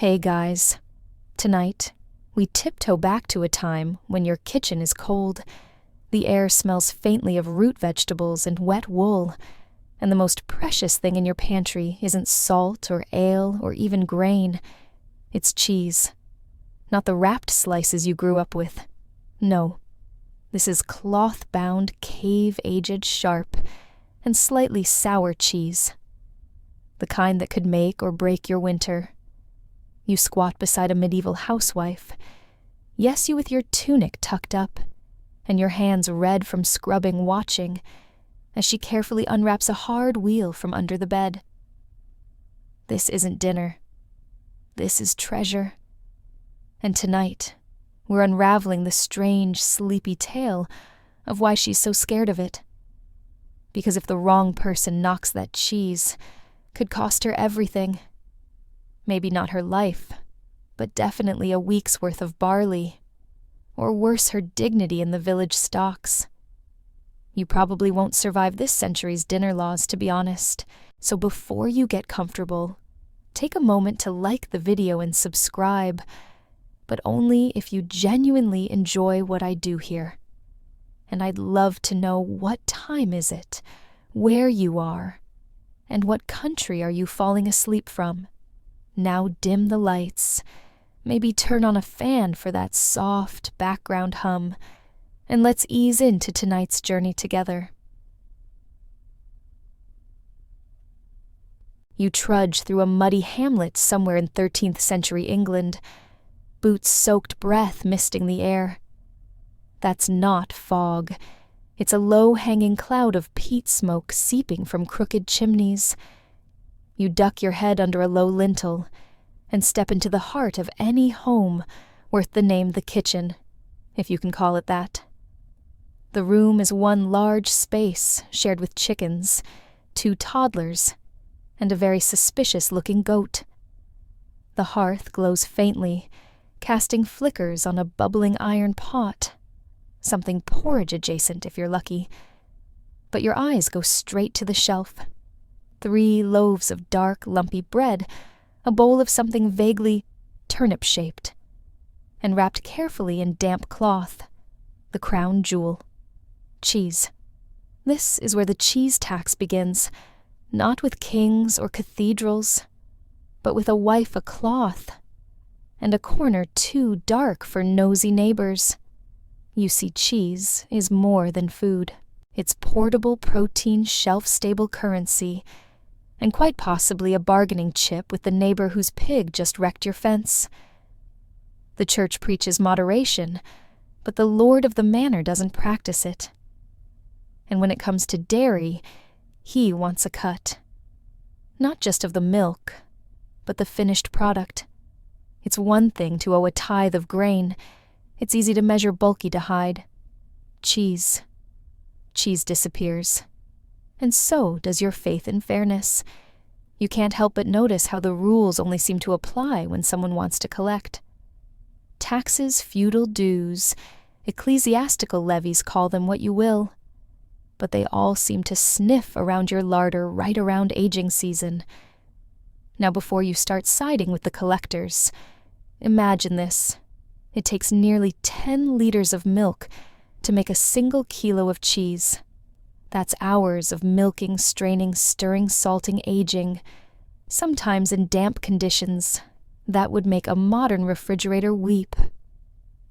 Hey guys, tonight we tiptoe back to a time when your kitchen is cold, the air smells faintly of root vegetables and wet wool, and the most precious thing in your pantry isn't salt or ale or even grain. It's cheese. Not the wrapped slices you grew up with. No, this is cloth-bound, cave-aged, sharp, and slightly sour cheese. The kind that could make or break your winter. You squat beside a medieval housewife. Yes, you with your tunic tucked up, and your hands red from scrubbing watching, as she carefully unwraps a hard wheel from under the bed. This isn't dinner. This is treasure. And tonight, we're unraveling the strange, sleepy tale of why she's so scared of it. Because if the wrong person knocks that cheese, could cost her everything. Maybe not her life, but definitely a week's worth of barley. Or worse, her dignity in the village stocks. You probably won't survive this century's dinner laws, to be honest. So before you get comfortable, take a moment to like the video and subscribe, but only if you genuinely enjoy what I do here. And I'd love to know, what time is it, where you are, and what country are you falling asleep from? Now dim the lights, maybe turn on a fan for that soft background hum, and let's ease into tonight's journey together. You trudge through a muddy hamlet somewhere in 13th century England, boots-soaked breath misting the air. That's not fog. It's a low-hanging cloud of peat smoke seeping from crooked chimneys. You duck your head under a low lintel and step into the heart of any home worth the name the kitchen, if you can call it that. The room is one large space shared with chickens, 2 toddlers, and a very suspicious-looking goat. The hearth glows faintly, casting flickers on a bubbling iron pot, something porridge-adjacent if you're lucky. But your eyes go straight to the shelf. 3 loaves of dark, lumpy bread, a bowl of something vaguely turnip-shaped, and wrapped carefully in damp cloth, the crown jewel. Cheese. This is where the cheese tax begins, not with kings or cathedrals, but with a wife a-cloth, and a corner too dark for nosy neighbors. You see, cheese is more than food. It's portable protein shelf-stable currency, and quite possibly a bargaining chip with the neighbor whose pig just wrecked your fence. The church preaches moderation, but the lord of the manor doesn't practice it. And when it comes to dairy, he wants a cut. Not just of the milk, but the finished product. It's one thing to owe a tithe of grain. It's easy to measure, bulky to hide. Cheese. Cheese disappears. And so does your faith in fairness. You can't help but notice how the rules only seem to apply when someone wants to collect. Taxes, feudal dues, ecclesiastical levies, call them what you will. But they all seem to sniff around your larder right around aging season. Now before you start siding with the collectors, imagine this. It takes nearly 10 liters of milk to make a single kilo of cheese. That's hours of milking, straining, stirring, salting, aging, sometimes in damp conditions that would make a modern refrigerator weep.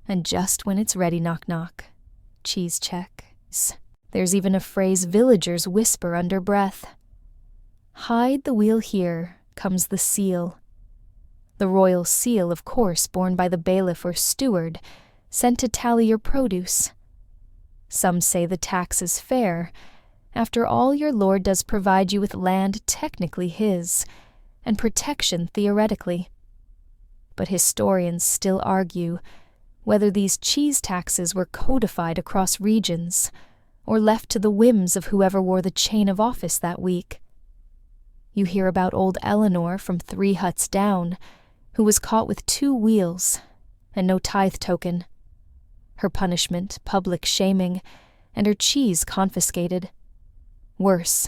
And just when it's ready, knock-knock, cheese checks. There's even a phrase villagers whisper under breath. Hide the wheel here, comes the seal. The royal seal, of course, borne by the bailiff or steward, sent to tally your produce. Some say the tax is fair. After all, your lord does provide you with land technically his, and protection theoretically. But historians still argue whether these cheese taxes were codified across regions, or left to the whims of whoever wore the chain of office that week. You hear about old Eleanor from 3 huts down, who was caught with 2 wheels and no tithe token. Her punishment, public shaming, and her cheese confiscated. Worse,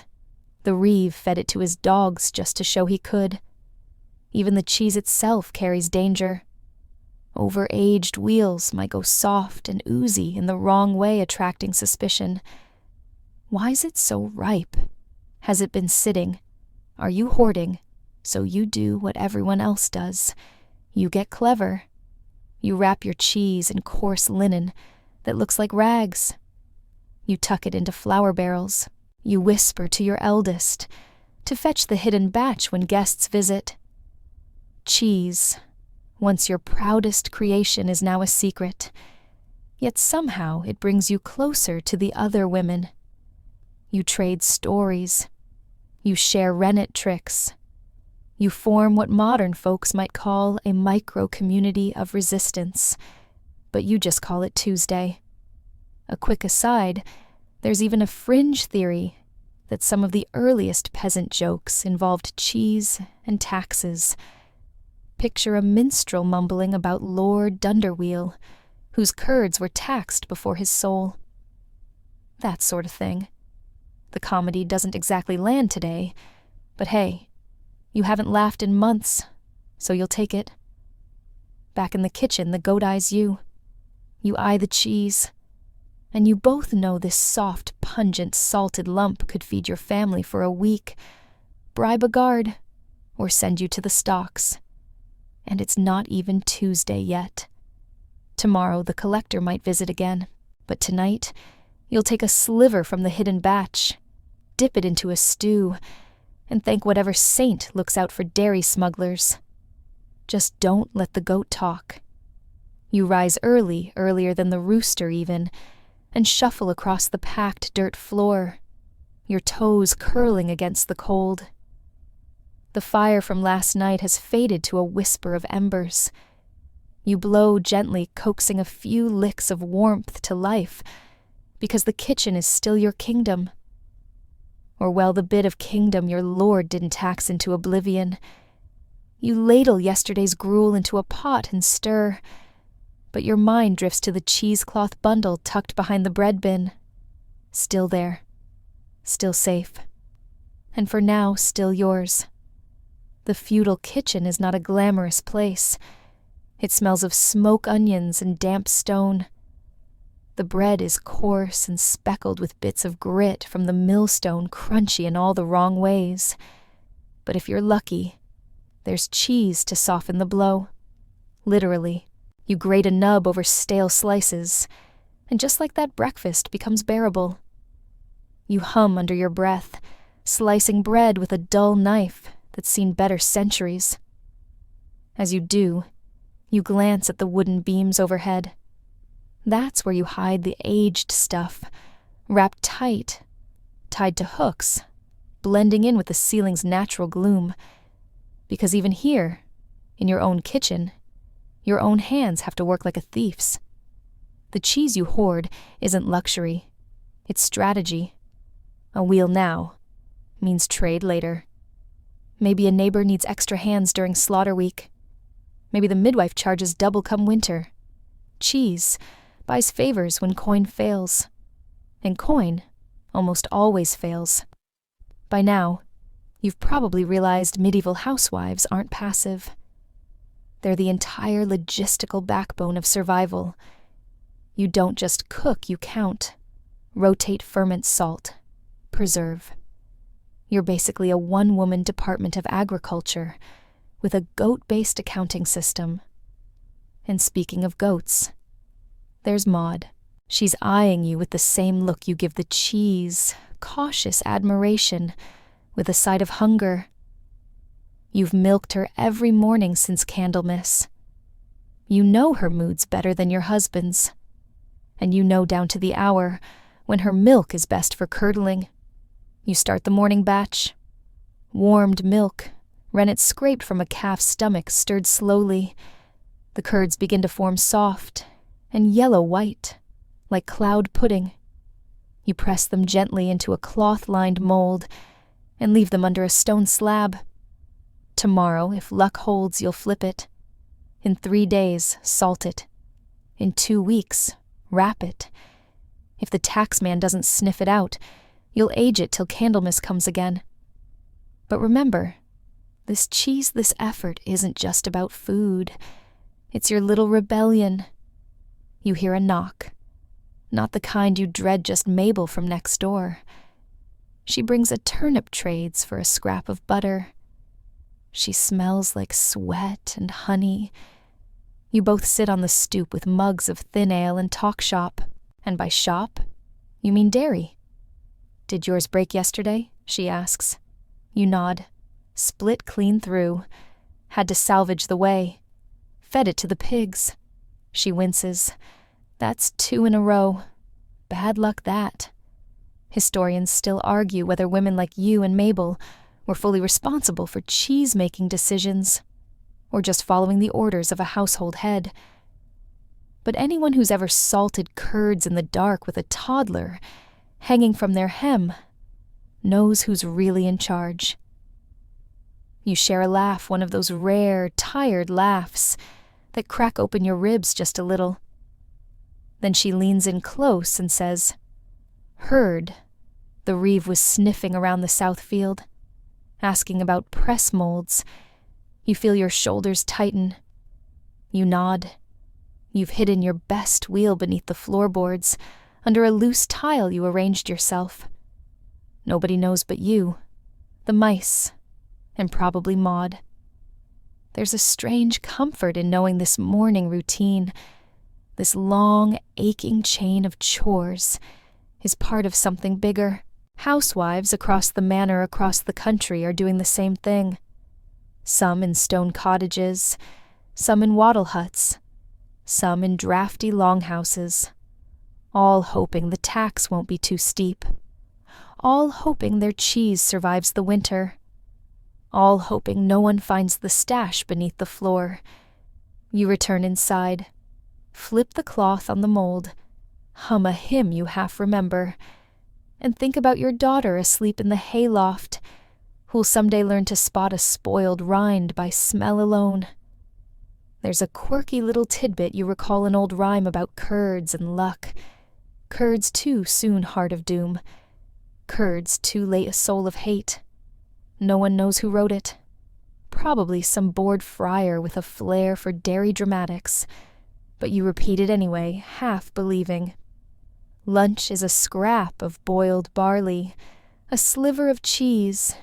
the reeve fed it to his dogs just to show he could. Even the cheese itself carries danger. Over-aged wheels might go soft and oozy in the wrong way, attracting suspicion. Why is it so ripe? Has it been sitting? Are you hoarding? So you do what everyone else does. You get clever. You wrap your cheese in coarse linen that looks like rags. You tuck it into flour barrels. You whisper to your eldest to fetch the hidden batch when guests visit. Cheese, once your proudest creation, is now a secret, yet somehow it brings you closer to the other women. You trade stories. You share rennet tricks. You form what modern folks might call a micro-community of resistance, but you just call it Tuesday. A quick aside, there's even a fringe theory that some of the earliest peasant jokes involved cheese and taxes. Picture a minstrel mumbling about Lord Dunderwheel, whose curds were taxed before his soul. That sort of thing. The comedy doesn't exactly land today, but hey, you haven't laughed in months, so you'll take it. Back in the kitchen, the goat eyes you. You eye the cheese, and you both know this soft, pungent, salted lump could feed your family for a week, bribe a guard, or send you to the stocks. And it's not even Tuesday yet. Tomorrow the collector might visit again, but tonight you'll take a sliver from the hidden batch, dip it into a stew, and thank whatever saint looks out for dairy smugglers. Just don't let the goat talk. You rise early, earlier than the rooster even, and shuffle across the packed dirt floor, your toes curling against the cold. The fire from last night has faded to a whisper of embers. You blow gently, coaxing a few licks of warmth to life, because the kitchen is still your kingdom. Or well, the bit of kingdom your lord didn't tax into oblivion. You ladle yesterday's gruel into a pot and stir, but your mind drifts to the cheesecloth bundle tucked behind the bread bin. Still there. Still safe. And for now, still yours. The feudal kitchen is not a glamorous place. It smells of smoked onions and damp stone. The bread is coarse and speckled with bits of grit from the millstone, crunchy in all the wrong ways. But if you're lucky, there's cheese to soften the blow. Literally, you grate a nub over stale slices, and just like that, breakfast becomes bearable. You hum under your breath, slicing bread with a dull knife that's seen better centuries. As you do, you glance at the wooden beams overhead. That's where you hide the aged stuff, wrapped tight, tied to hooks, blending in with the ceiling's natural gloom. Because even here, in your own kitchen, your own hands have to work like a thief's. The cheese you hoard isn't luxury, it's strategy. A wheel now means trade later. Maybe a neighbor needs extra hands during slaughter week. Maybe the midwife charges double come winter. Cheese buys favors when coin fails. And coin almost always fails. By now, you've probably realized medieval housewives aren't passive. They're the entire logistical backbone of survival. You don't just cook, you count. Rotate, ferment, salt. Preserve. You're basically a one-woman department of agriculture with a goat-based accounting system. And speaking of goats, there's Maud. She's eyeing you with the same look you give the cheese, cautious admiration, with a side of hunger. You've milked her every morning since Candlemas. You know her moods better than your husband's. And you know down to the hour when her milk is best for curdling. You start the morning batch. Warmed milk, rennet scraped from a calf's stomach, stirred slowly. The curds begin to form soft and yellow-white, like cloud pudding. You press them gently into a cloth-lined mold and leave them under a stone slab. Tomorrow, if luck holds, you'll flip it. In 3 days, salt it. In 2 weeks, wrap it. If the taxman doesn't sniff it out, you'll age it till Candlemas comes again. But remember, This cheese, this effort isn't just about food. It's your little rebellion. You hear a knock. Not the kind you dread, just Mabel from next door. She brings a turnip trades for a scrap of butter. She smells like sweat and honey. You both sit on the stoop with mugs of thin ale and talk shop. And by shop, you mean dairy. Did yours break yesterday? She asks. You nod. Split clean through. Had to salvage the whey. Fed it to the pigs. She winces. That's 2 in a row. Bad luck that. Historians still argue whether women like you and Mabel were fully responsible for cheese-making decisions, or just following the orders of a household head. But anyone who's ever salted curds in the dark with a toddler hanging from their hem knows who's really in charge. You share a laugh, one of those rare, tired laughs that crack open your ribs just a little. Then she leans in close and says, "Heard the Reeve was sniffing around the south field, asking about press molds." You feel your shoulders tighten. You nod. You've hidden your best wheel beneath the floorboards, under a loose tile you arranged yourself. Nobody knows but you, the mice, and probably Maud. There's a strange comfort in knowing this morning routine, this long, aching chain of chores, is part of something bigger. Housewives across the manor, across the country, are doing the same thing. Some in stone cottages, some in wattle huts, some in drafty longhouses, all hoping the tax won't be too steep, all hoping their cheese survives the winter, all hoping no one finds the stash beneath the floor. You return inside, flip the cloth on the mold, hum a hymn you half remember, and think about your daughter asleep in the hayloft, who'll someday learn to spot a spoiled rind by smell alone. There's a quirky little tidbit you recall, an old rhyme about curds and luck. Curds too soon heart of doom. Curds too late a soul of hate. No one knows who wrote it. Probably some bored friar with a flair for dairy dramatics. But you repeat it anyway, half believing. Lunch is a scrap of boiled barley, a sliver of cheese,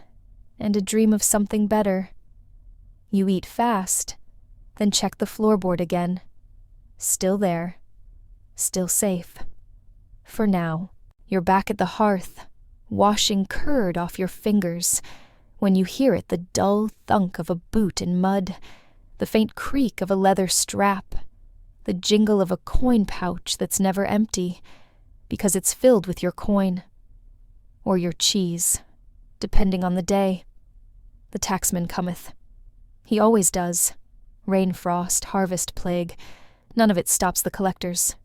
and a dream of something better. You eat fast, then check the floorboard again. Still there. Still safe. For now, you're back at the hearth, washing curd off your fingers, when you hear it, the dull thunk of a boot in mud, the faint creak of a leather strap, the jingle of a coin pouch that's never empty, because it's filled with your coin. Or your cheese, depending on the day. The taxman cometh. He always does. Rain, frost, harvest, plague. None of it stops the collectors.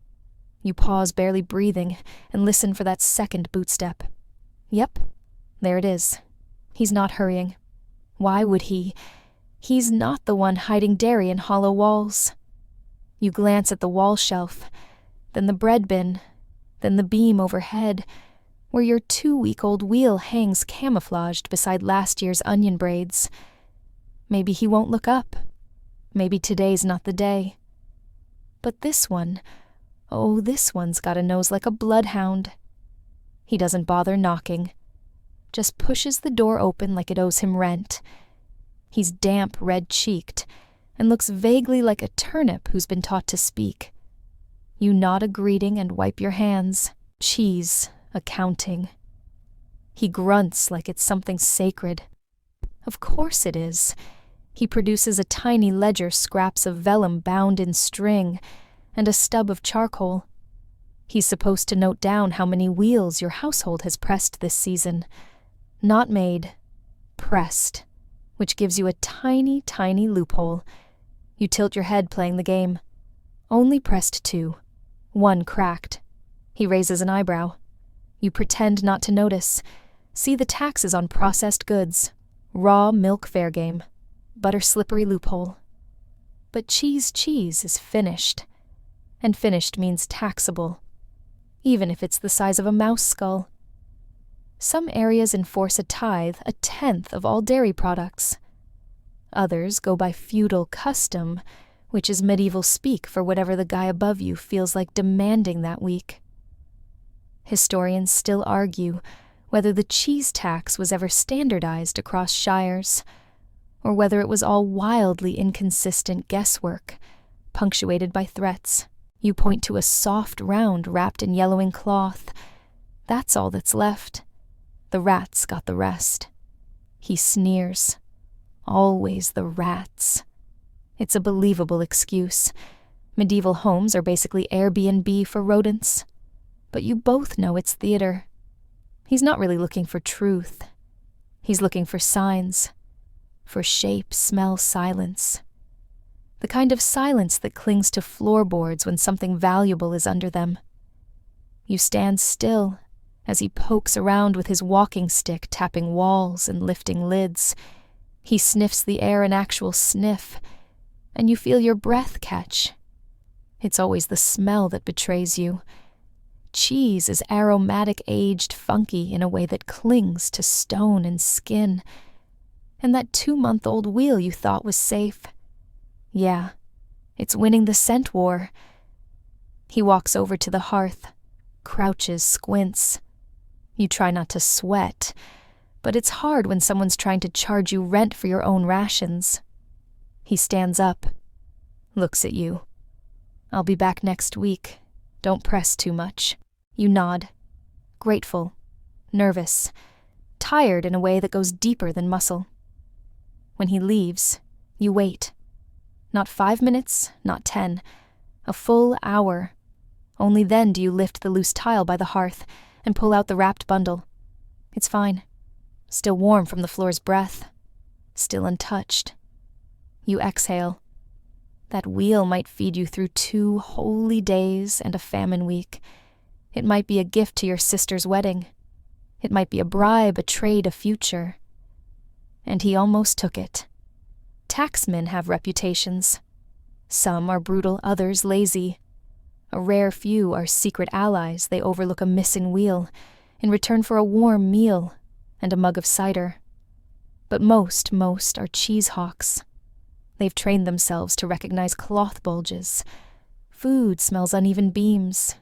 You pause, barely breathing, and listen for that second bootstep. Yep, there it is. He's not hurrying. Why would he? He's not the one hiding dairy in hollow walls. You glance at the wall shelf, then the bread bin, then the beam overhead, where your 2-week-old wheel hangs camouflaged beside last year's onion braids. Maybe he won't look up. Maybe today's not the day. But this one, oh, this one's got a nose like a bloodhound. He doesn't bother knocking, just pushes the door open like it owes him rent. He's damp, red-cheeked, and looks vaguely like a turnip who's been taught to speak. You nod a greeting and wipe your hands. Cheese, accounting. He grunts like it's something sacred. Of course it is. He produces a tiny ledger, scraps of vellum bound in string, and a stub of charcoal. He's supposed to note down how many wheels your household has pressed this season. Not made, pressed, which gives you a tiny, tiny loophole. You tilt your head playing the game. Only pressed 2. 1 cracked. He raises an eyebrow. You pretend not to notice. See the taxes on processed goods. Raw milk fair game. Butter slippery loophole. But cheese is finished. And finished means taxable. Even if it's the size of a mouse skull. Some areas enforce a tithe, 1/10 of all dairy products. Others go by feudal custom, which is medieval speak for whatever the guy above you feels like demanding that week. Historians still argue whether the cheese tax was ever standardized across shires, or whether it was all wildly inconsistent guesswork, punctuated by threats. You point to a soft round wrapped in yellowing cloth. That's all that's left. The rats got the rest. He sneers. Always the rats. It's a believable excuse. Medieval homes are basically Airbnb for rodents. But you both know it's theater. He's not really looking for truth. He's looking for signs. For shape, smell, silence. The kind of silence that clings to floorboards when something valuable is under them. You stand still as he pokes around with his walking stick, tapping walls and lifting lids. He sniffs the air, an actual sniff, and you feel your breath catch. It's always the smell that betrays you. Cheese is aromatic, aged, funky in a way that clings to stone and skin. And that 2-month-old wheel you thought was safe. Yeah, it's winning the scent war. He walks over to the hearth, crouches, squints. You try not to sweat, but it's hard when someone's trying to charge you rent for your own rations. He stands up, looks at you. I'll be back next week. Don't press too much. You nod, grateful, nervous, tired in a way that goes deeper than muscle. When he leaves, you wait. Not 5 minutes, not 10. A full hour. Only then do you lift the loose tile by the hearth and pull out the wrapped bundle. It's fine. Still warm from the floor's breath. Still untouched. You exhale. That wheel might feed you through 2 holy days and a famine week. It might be a gift to your sister's wedding. It might be a bribe, a trade, a future. And he almost took it. Taxmen have reputations. Some are brutal, others lazy. A rare few are secret allies. They overlook a missing wheel in return for a warm meal and a mug of cider. But most are cheese hawks. They've trained themselves to recognize cloth bulges. Food smells uneven beams.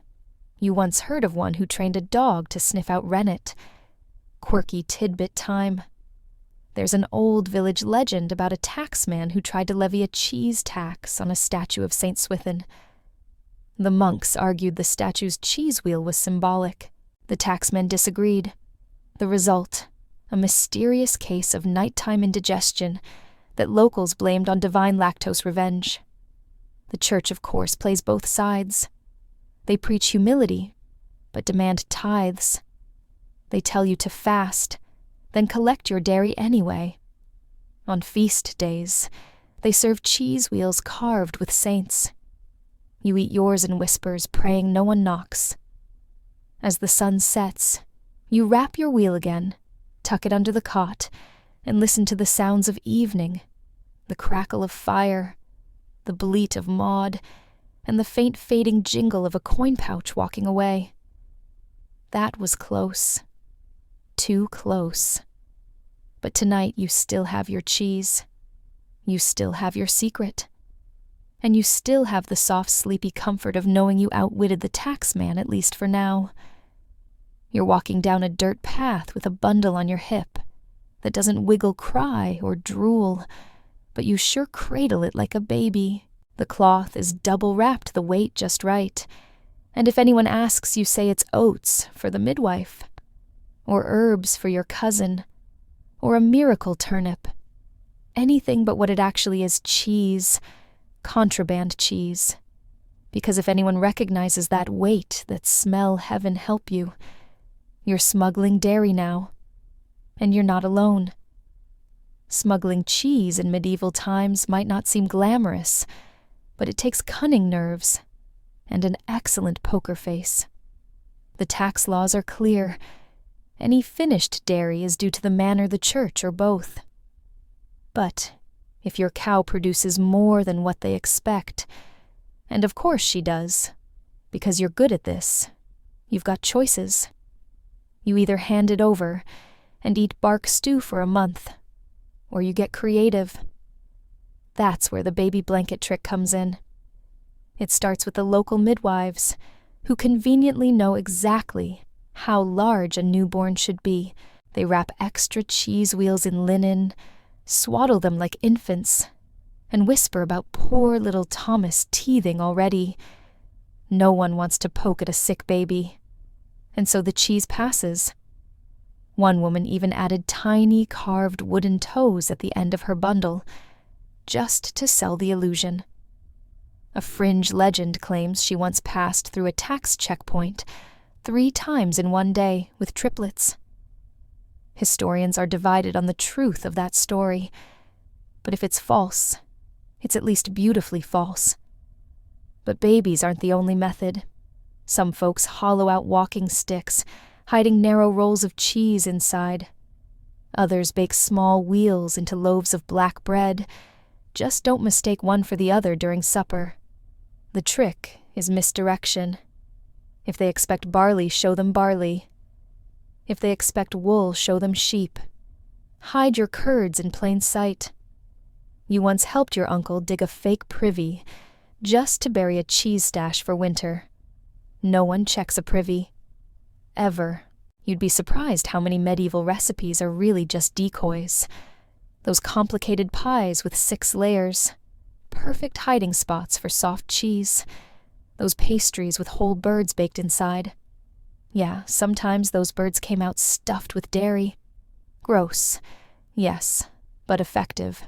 You once heard of one who trained a dog to sniff out rennet. Quirky tidbit time. There's an old village legend about a taxman who tried to levy a cheese tax on a statue of St. Swithin. The monks argued the statue's cheese wheel was symbolic. The taxmen disagreed. The result, a mysterious case of nighttime indigestion that locals blamed on divine lactose revenge. The church, of course, plays both sides. They preach humility, but demand tithes. They tell you to fast, then collect your dairy anyway. On feast days, they serve cheese wheels carved with saints. You eat yours in whispers, praying no one knocks. As the sun sets, you wrap your wheel again, tuck it under the cot, and listen to the sounds of evening, the crackle of fire, the bleat of Maud, and the faint fading jingle of a coin pouch walking away. That was close. Too close. But tonight you still have your cheese. You still have your secret. And you still have the soft, sleepy comfort of knowing you outwitted the taxman, at least for now. You're walking down a dirt path with a bundle on your hip that doesn't wiggle, cry, or drool, but you sure cradle it like a baby. The cloth is double wrapped, the weight just right. And if anyone asks, you say it's oats for the midwife, or herbs for your cousin, or a miracle turnip. Anything but what it actually is: cheese, contraband cheese. Because if anyone recognizes that weight, that smell, heaven help you. You're smuggling dairy now, and you're not alone. Smuggling cheese in medieval times might not seem glamorous, but it takes cunning nerves and an excellent poker face. The tax laws are clear. Any finished dairy is due to the manor, the church, or both. But if your cow produces more than what they expect, and of course she does, because you're good at this, you've got choices. You either hand it over and eat bark stew for a month, or you get creative That's where the baby blanket trick comes in. It starts with the local midwives, who conveniently know exactly how large a newborn should be. They wrap extra cheese wheels in linen, swaddle them like infants, and whisper about poor little Thomas teething already. No one wants to poke at a sick baby, and so the cheese passes. One woman even added tiny carved wooden toes at the end of her bundle, just to sell the illusion. A fringe legend claims she once passed through a tax checkpoint 3 times in one day with triplets. Historians are divided on the truth of that story, but if it's false, it's at least beautifully false. But babies aren't the only method. Some folks hollow out walking sticks, hiding narrow rolls of cheese inside. Others bake small wheels into loaves of black bread. Just don't mistake one for the other during supper. The trick is misdirection. If they expect barley, show them barley. If they expect wool, show them sheep. Hide your curds in plain sight. You once helped your uncle dig a fake privy just to bury a cheese stash for winter. No one checks a privy. Ever. You'd be surprised how many medieval recipes are really just decoys. Those complicated pies with 6 layers. Perfect hiding spots for soft cheese. Those pastries with whole birds baked inside. Yeah, sometimes those birds came out stuffed with dairy. Gross, yes, but effective.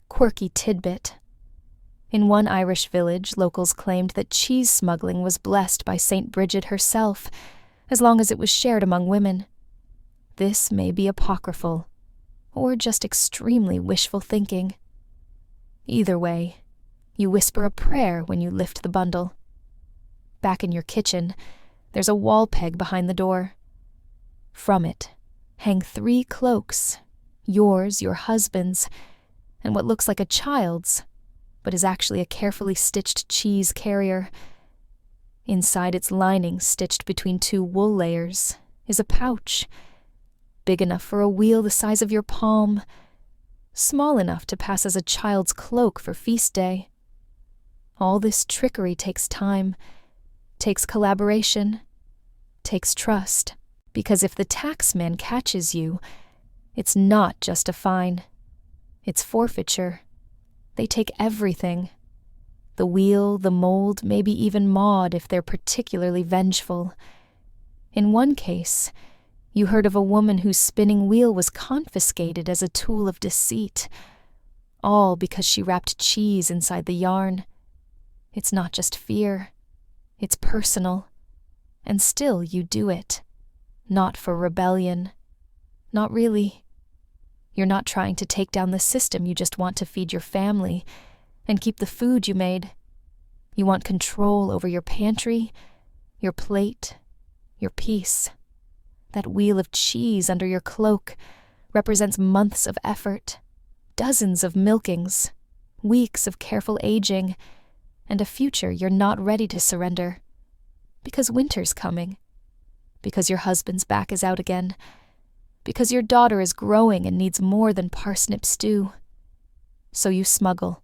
Quirky tidbit. In one Irish village, locals claimed that cheese smuggling was blessed by St. Bridget herself, as long as it was shared among women. This may be apocryphal, or just extremely wishful thinking. Either way, you whisper a prayer when you lift the bundle. Back in your kitchen, there's a wall peg behind the door. From it hang 3 cloaks, yours, your husband's, and what looks like a child's, but is actually a carefully stitched cheese carrier. Inside its lining, stitched between 2 wool layers, is a pouch, big enough for a wheel the size of your palm, small enough to pass as a child's cloak for feast day. All this trickery takes time, takes collaboration, takes trust, because if the taxman catches you, it's not just a fine. It's forfeiture. They take everything. The wheel, the mold, maybe even maud if they're particularly vengeful. In one case, you heard of a woman whose spinning wheel was confiscated as a tool of deceit, all because she wrapped cheese inside the yarn. It's not just fear. It's personal. And still you do it. Not for rebellion. Not really. You're not trying to take down the system, you just want to feed your family and keep the food you made. You want control over your pantry, your plate, your peace. That wheel of cheese under your cloak represents months of effort, dozens of milkings, weeks of careful aging, and a future you're not ready to surrender. Because winter's coming. Because your husband's back is out again. Because your daughter is growing and needs more than parsnip stew. So you smuggle.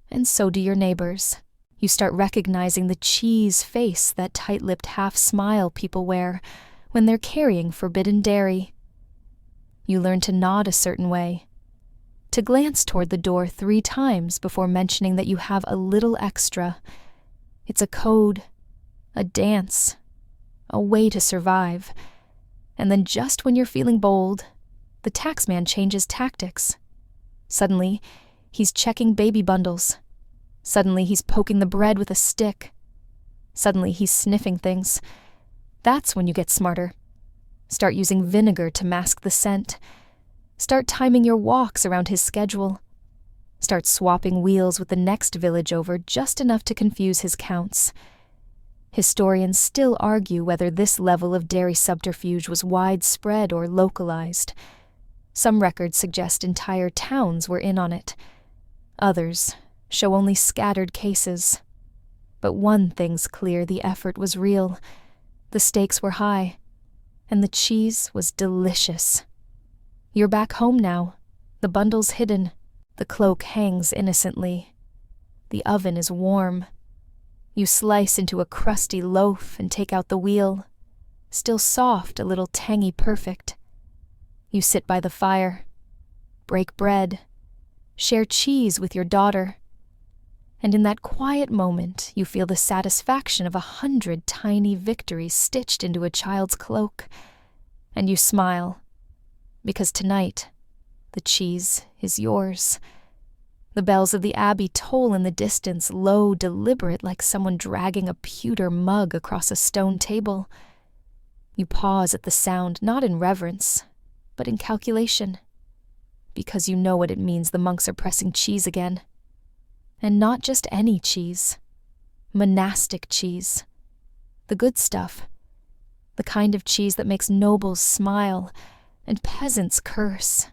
And so do your neighbors. You start recognizing the cheese face, that tight-lipped half-smile people wear when they're carrying forbidden dairy. You learn to nod a certain way, to glance toward the door 3 times before mentioning that you have a little extra. It's a code, a dance, a way to survive. And then just when you're feeling bold, the taxman changes tactics. Suddenly, he's checking baby bundles. Suddenly, he's poking the bread with a stick. Suddenly, he's sniffing things. That's when you get smarter. Start using vinegar to mask the scent. Start timing your walks around his schedule. Start swapping wheels with the next village over just enough to confuse his counts. Historians still argue whether this level of dairy subterfuge was widespread or localized. Some records suggest entire towns were in on it. Others show only scattered cases. But one thing's clear, the effort was real. The stakes were high. And the cheese was delicious. You're back home now. The bundle's hidden. The cloak hangs innocently. The oven is warm. You slice into a crusty loaf and take out the wheel, still soft, a little tangy perfect. You sit by the fire, break bread, share cheese with your daughter, and in that quiet moment you feel the satisfaction of 100 tiny victories stitched into a child's cloak, and you smile, because tonight the cheese is yours. The bells of the abbey toll in the distance, low, deliberate, like someone dragging a pewter mug across a stone table. You pause at the sound, not in reverence, but in calculation, because you know what it means the monks are pressing cheese again. And not just any cheese. Monastic cheese. The good stuff. The kind of cheese that makes nobles smile and peasants curse.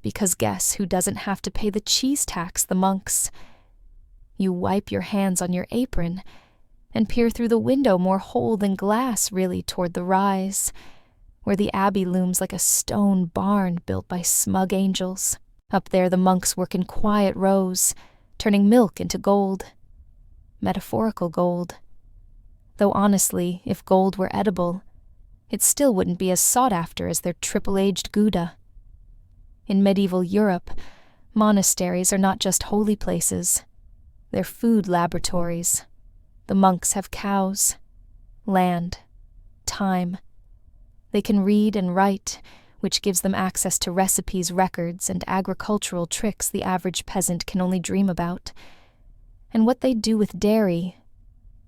Because guess who doesn't have to pay the cheese tax? The monks. You wipe your hands on your apron and peer through the window, more whole than glass, really, toward the rise, where the abbey looms like a stone barn built by smug angels. Up there the monks work in quiet rows, turning milk into gold. Metaphorical gold. Though honestly, if gold were edible, it still wouldn't be as sought after as their triple-aged Gouda. In medieval Europe, monasteries are not just holy places. They're food laboratories. The monks have cows, land, time. They can read and write, which gives them access to recipes, records, and agricultural tricks the average peasant can only dream about. And what they do with dairy,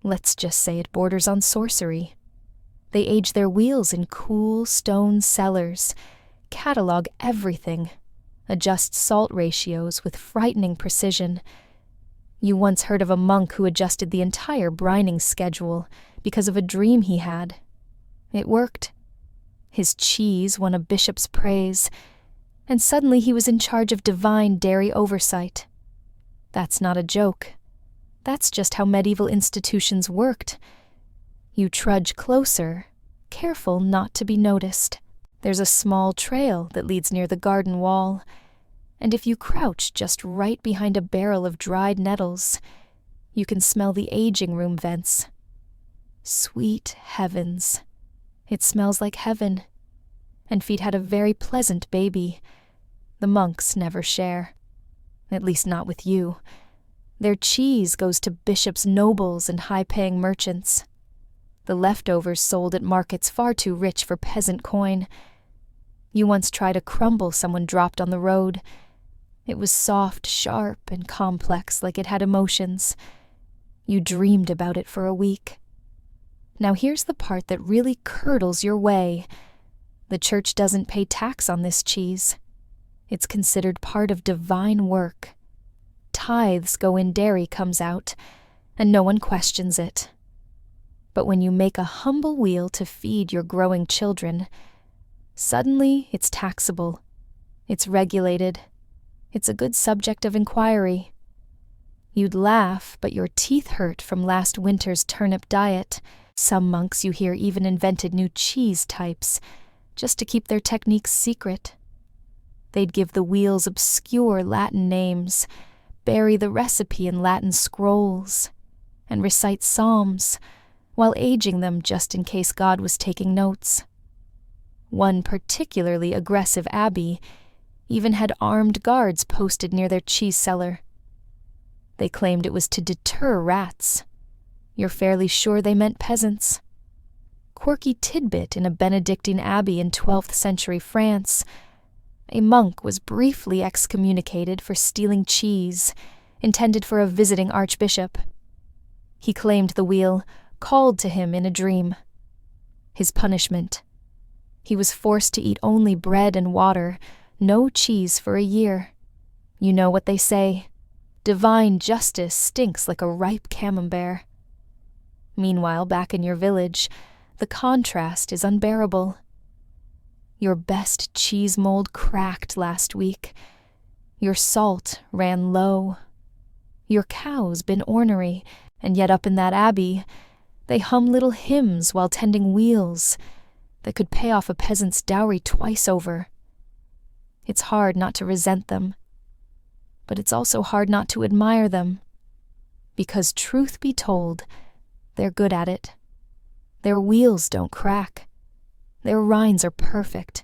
let's just say it borders on sorcery. They age their wheels in cool stone cellars, catalog everything, adjust salt ratios with frightening precision. You once heard of a monk who adjusted the entire brining schedule because of a dream he had. It worked. His cheese won a bishop's praise, and suddenly he was in charge of divine dairy oversight. That's not a joke. That's just how medieval institutions worked. You trudge closer, careful not to be noticed. There's a small trail that leads near the garden wall, and if you crouch just right behind a barrel of dried nettles, you can smell the aging room vents. Sweet heavens. It smells like heaven. And Feet had a very pleasant baby. The monks never share. At least not with you. Their cheese goes to bishops, nobles, and high-paying merchants. The leftovers sold at markets far too rich for peasant coin. You once tried a crumble someone dropped on the road. It was soft, sharp, and complex, like it had emotions. You dreamed about it for a week. Now here's the part that really curdles your way. The church doesn't pay tax on this cheese. It's considered part of divine work. Tithes go in, dairy comes out, and no one questions it. But when you make a humble wheel to feed your growing children, suddenly it's taxable. It's regulated. It's a good subject of inquiry. You'd laugh, but your teeth hurt from last winter's turnip diet. Some monks, you hear, even invented new cheese types, just to keep their techniques secret. They'd give the wheels obscure Latin names, bury the recipe in Latin scrolls, and recite psalms, while aging them just in case God was taking notes. One particularly aggressive abbey even had armed guards posted near their cheese cellar. They claimed it was to deter rats. You're fairly sure they meant peasants. Quirky tidbit in a Benedictine abbey in 12th century France. A monk was briefly excommunicated for stealing cheese, intended for a visiting archbishop. He claimed the wheel called to him in a dream. His punishment: he was forced to eat only bread and water, no cheese for a year. You know what they say, divine justice stinks like a ripe camembert. Meanwhile, back in your village, the contrast is unbearable. Your best cheese mold cracked last week. Your salt ran low. Your cow's been ornery, and yet up in that abbey, they hum little hymns while tending wheels that could pay off a peasant's dowry twice over. It's hard not to resent them. but it's also hard not to admire them. Because truth be told, they're good at it. Their wheels don't crack. Their rinds are perfect.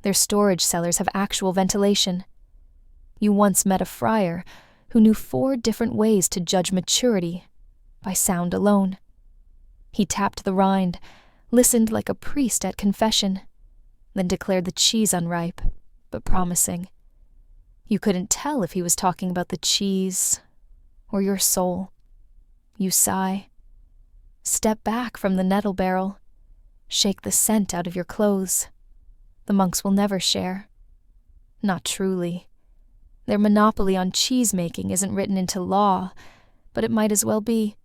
Their storage cellars have actual ventilation. You once met a friar who knew 4 different ways to judge maturity by sound alone. He tapped the rind, listened like a priest at confession, then declared the cheese unripe, but promising. You couldn't tell if he was talking about the cheese or your soul. You sigh. Step back from the nettle barrel. Shake the scent out of your clothes. The monks will never share. Not truly. Their monopoly on cheese-making isn't written into law, but it might as well be.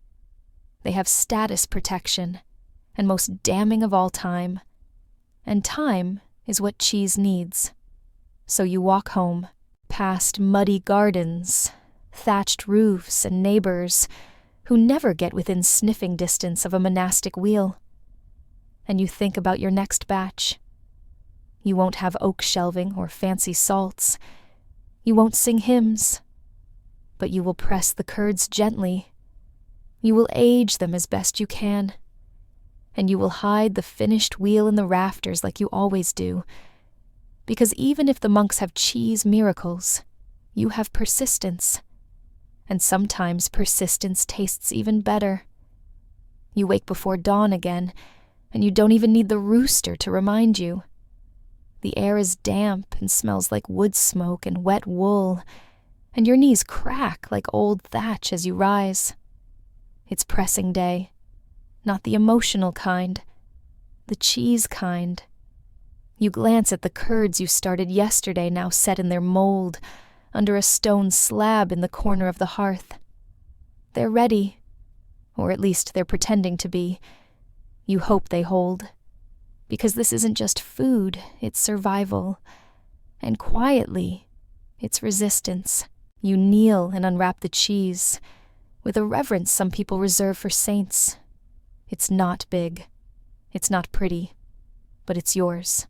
They have status protection, and most damning of all, time. And time is what cheese needs. So you walk home, past muddy gardens, thatched roofs, and neighbors who never get within sniffing distance of a monastic wheel. And you think about your next batch. You won't have oak shelving or fancy salts. You won't sing hymns. But you will press the curds gently. You will age them as best you can. And you will hide the finished wheel in the rafters like you always do. Because even if the monks have cheese miracles, you have persistence. And sometimes persistence tastes even better. You wake before dawn again, and you don't even need the rooster to remind you. The air is damp and smells like wood smoke and wet wool, and your knees crack like old thatch as you rise. It's pressing day, not the emotional kind, the cheese kind. You glance at the curds you started yesterday now set in their mold, under a stone slab in the corner of the hearth. They're ready, or at least they're pretending to be. You hope they hold, because this isn't just food, it's survival. And quietly, it's resistance. You kneel and unwrap the cheese, with a reverence some people reserve for saints. It's not big, it's not pretty, but it's yours.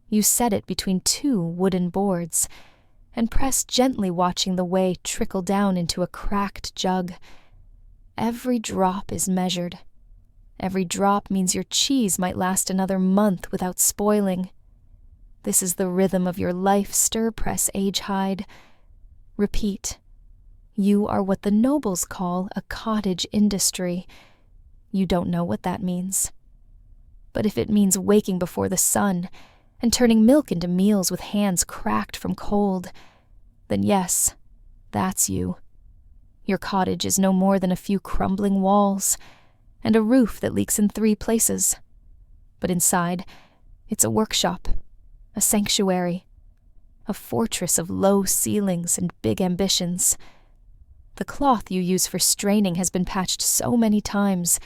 You set it between 2 wooden boards, and press gently, watching the whey trickle down into a cracked jug. Every drop is measured. Every drop means your cheese might last another month without spoiling. This is the rhythm of your life stir-press age-hide. Repeat. You are what the nobles call a cottage industry. You don't know what that means. But if it means waking before the sun and turning milk into meals with hands cracked from cold, then yes, that's you. Your cottage is no more than a few crumbling walls and a roof that leaks in 3 places. But inside, it's a workshop, a sanctuary, a fortress of low ceilings and big ambitions. The cloth you use for straining has been patched so many times,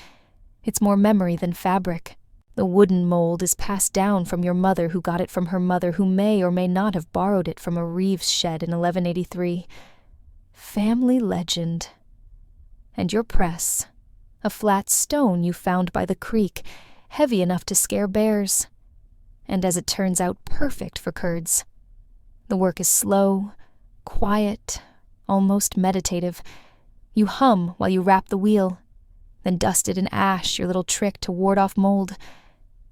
it's more memory than fabric. The wooden mold is passed down from your mother, who got it from her mother, who may or may not have borrowed it from a Reeves shed in 1183. Family legend. And your press, a flat stone you found by the creek, heavy enough to scare bears. And as it turns out, perfect for curds. The work is slow, quiet, almost meditative. You hum while you wrap the wheel, then dust it in ash, your little trick to ward off mold.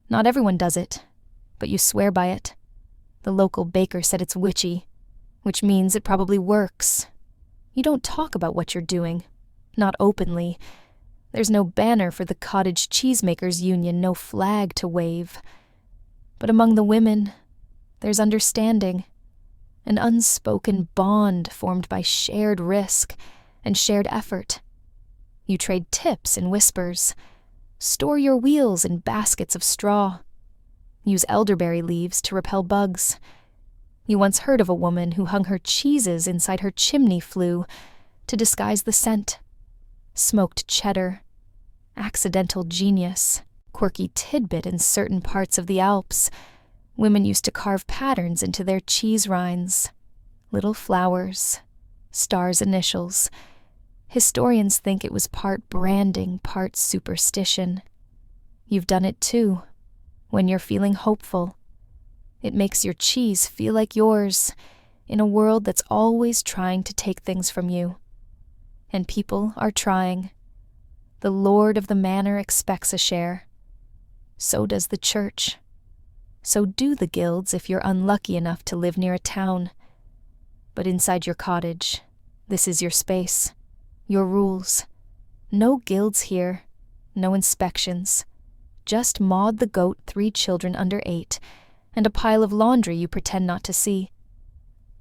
Not everyone does it, but you swear by it. The local baker said it's witchy, which means it probably works. You don't talk about what you're doing, not openly. There's no banner for the Cottage Cheesemakers Union, no flag to wave. But among the women, there's understanding, an unspoken bond formed by shared risk and shared effort. You trade tips in whispers, store your wheels in baskets of straw, use elderberry leaves to repel bugs. You once heard of a woman who hung her cheeses inside her chimney flue to disguise the scent. Smoked cheddar, accidental genius, quirky tidbit in certain parts of the Alps. Women used to carve patterns into their cheese rinds, little flowers, stars' initials. Historians think it was part branding, part superstition. You've done it too, when you're feeling hopeful. It makes your cheese feel like yours, in a world that's always trying to take things from you. And people are trying. The Lord of the Manor expects a share. So does the church. So do the guilds if you're unlucky enough to live near a town. But inside your cottage, this is your space, your rules. No guilds here, no inspections. Just Maud the goat, 3 children under 8, and a pile of laundry you pretend not to see.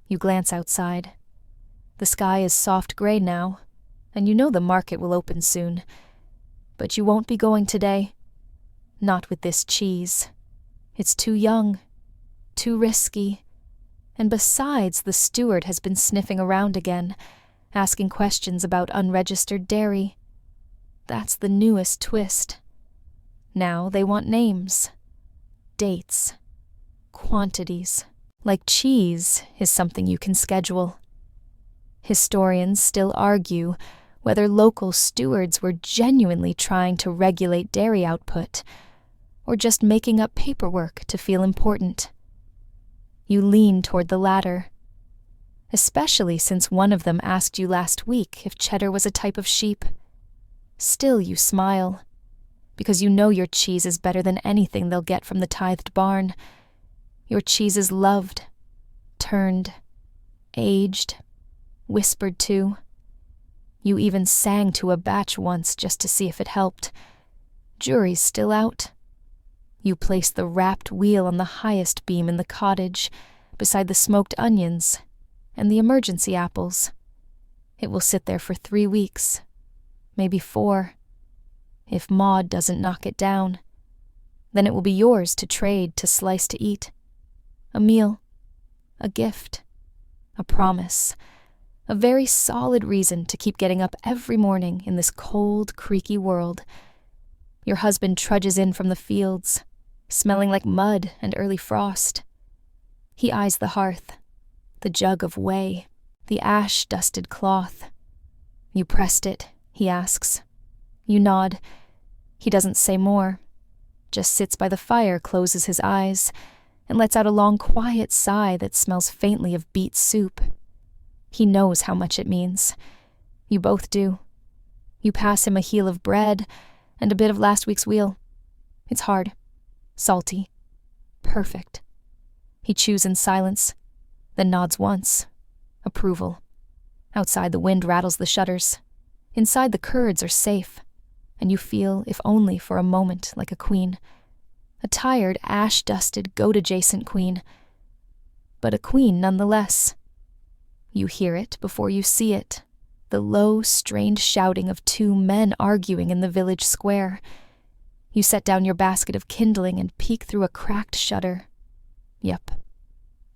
You glance outside. The sky is soft gray now, and you know the market will open soon. But you won't be going today. Not with this cheese. It's too young, too risky. And besides, the steward has been sniffing around again, asking questions about unregistered dairy. That's the newest twist. Now they want names, dates, quantities. Like cheese is something you can schedule. Historians still argue whether local stewards were genuinely trying to regulate dairy output or just making up paperwork to feel important. You lean toward the latter, especially since one of them asked you last week if cheddar was a type of sheep. Still you smile, because you know your cheese is better than anything they'll get from the tithed barn. Your cheese is loved, turned, aged, whispered to. You even sang to a batch once just to see if it helped. Jury's still out. You place the wrapped wheel on the highest beam in the cottage, beside the smoked onions and the emergency apples. It will sit there for 3 weeks, maybe 4. If Maud doesn't knock it down, then it will be yours to trade, to slice, to eat. A meal, a gift, a promise, a very solid reason to keep getting up every morning in this cold, creaky world. Your husband trudges in from the fields, smelling like mud and early frost. He eyes the hearth, the jug of whey, the ash-dusted cloth. You pressed it, he asks. You nod. He doesn't say more, just sits by the fire, closes his eyes, and lets out a long, quiet sigh that smells faintly of beet soup. He knows how much it means. You both do. You pass him a heel of bread and a bit of last week's wheal. It's hard, salty, perfect. He chews in silence, then nods once. Approval. Outside, the wind rattles the shutters. Inside, the curds are safe, and you feel, if only for a moment, like a queen. A tired, ash-dusted, goat-adjacent queen. But a queen nonetheless. You hear it before you see it, the low, strained shouting of 2 men arguing in the village square. You set down your basket of kindling and peek through a cracked shutter. Yep.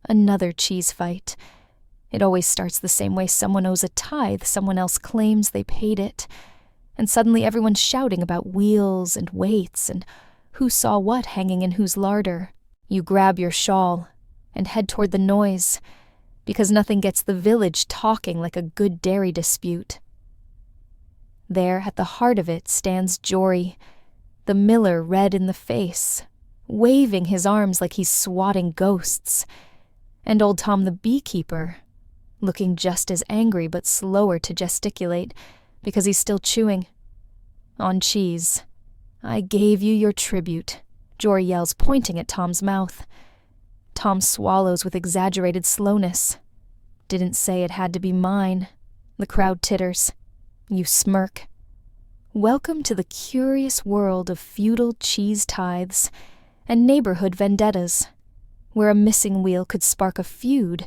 Another cheese fight. It always starts the same way: someone owes a tithe, someone else claims they paid it, and suddenly everyone's shouting about wheels and weights and who saw what hanging in whose larder. You grab your shawl and head toward the noise, because nothing gets the village talking like a good dairy dispute. There, at the heart of it, stands Jory, the miller, red in the face, waving his arms like he's swatting ghosts, and old Tom the beekeeper, looking just as angry but slower to gesticulate, because he's still chewing. On cheese. I gave you your tribute, Jory yells, pointing at Tom's mouth. Tom swallows with exaggerated slowness. Didn't say it had to be mine. The crowd titters. You smirk. Welcome to the curious world of feudal cheese tithes and neighborhood vendettas, where a missing wheel could spark a feud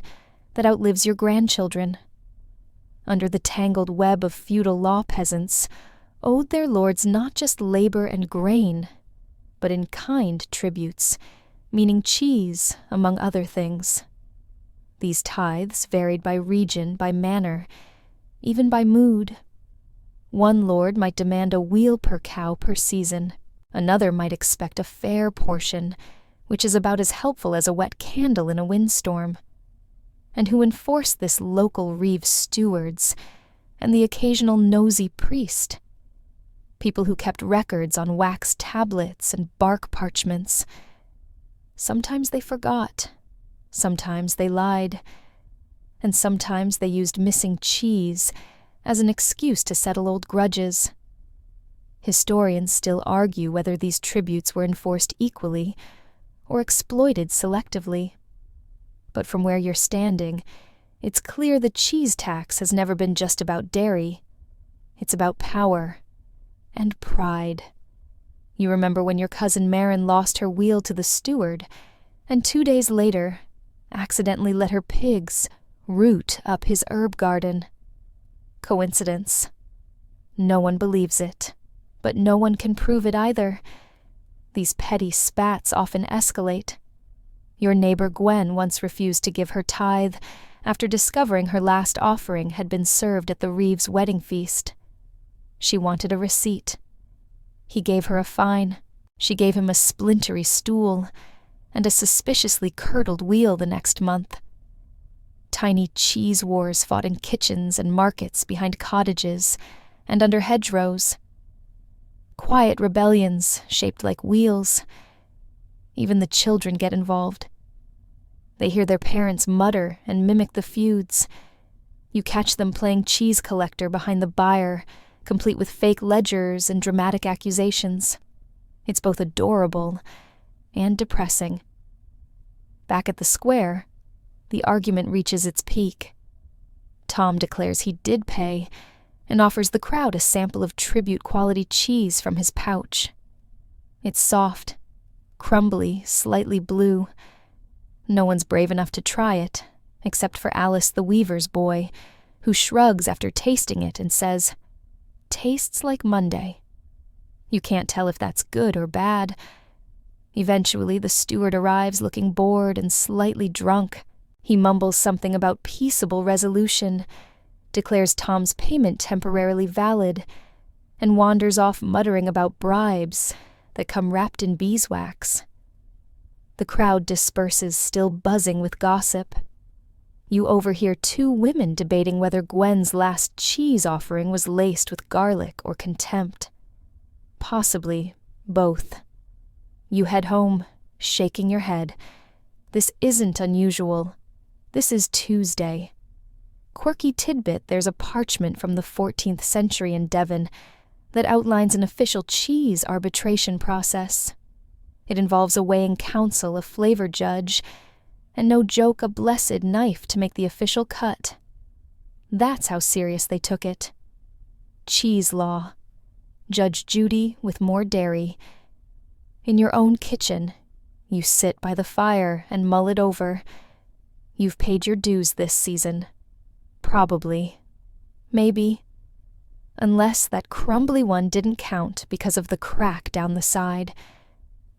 that outlives your grandchildren. Under the tangled web of feudal law, peasants owed their lords not just labor and grain, but in-kind tributes, meaning cheese, among other things. These tithes varied by region, by manor, even by mood. One lord might demand a wheel per cow per season. Another might expect a fair portion, which is about as helpful as a wet candle in a windstorm. And who enforced this local reeve stewards and the occasional nosy priest? People who kept records on wax tablets and bark parchments. Sometimes they forgot. Sometimes they lied. and sometimes they used missing cheese as an excuse to settle old grudges. Historians still argue whether these tributes were enforced equally or exploited selectively. But from where you're standing, it's clear the cheese tax has never been just about dairy. It's about power and pride. You remember when your cousin Marin lost her wheel to the steward, and 2 days later accidentally let her pigs root up his herb garden. Coincidence? No one believes it, but no one can prove it either. These petty spats often escalate. Your neighbor Gwen once refused to give her tithe after discovering her last offering had been served at the Reeves' wedding feast. She wanted a receipt. He gave her a fine. She gave him a splintery stool and a suspiciously curdled wheel the next month. Tiny cheese wars fought in kitchens and markets behind cottages and under hedgerows. Quiet rebellions shaped like wheels. Even the children get involved. They hear their parents mutter and mimic the feuds. You catch them playing cheese collector behind the buyer, complete with fake ledgers and dramatic accusations. It's both adorable and depressing. Back at the square, the argument reaches its peak. Tom declares he did pay and offers the crowd a sample of tribute-quality cheese from his pouch. It's soft, crumbly, slightly blue. No one's brave enough to try it, except for Alice the weaver's boy, who shrugs after tasting it and says, "Tastes like Monday." You can't tell if that's good or bad. Eventually, the steward arrives looking bored and slightly drunk. He mumbles something about peaceable resolution, declares Tom's payment temporarily valid, and wanders off muttering about bribes that come wrapped in beeswax. The crowd disperses, still buzzing with gossip. You overhear 2 women debating whether Gwen's last cheese offering was laced with garlic or contempt. Possibly both. You head home, shaking your head. This isn't unusual. This is Tuesday. Quirky tidbit, there's a parchment from the 14th century in Devon that outlines an official cheese arbitration process. It involves a weighing council, a flavor judge, and no joke, a blessed knife to make the official cut. That's how serious they took it. Cheese law. Judge Judy with more dairy. In your own kitchen, you sit by the fire and mull it over. You've paid your dues this season. Probably. Maybe. Unless that crumbly one didn't count because of the crack down the side.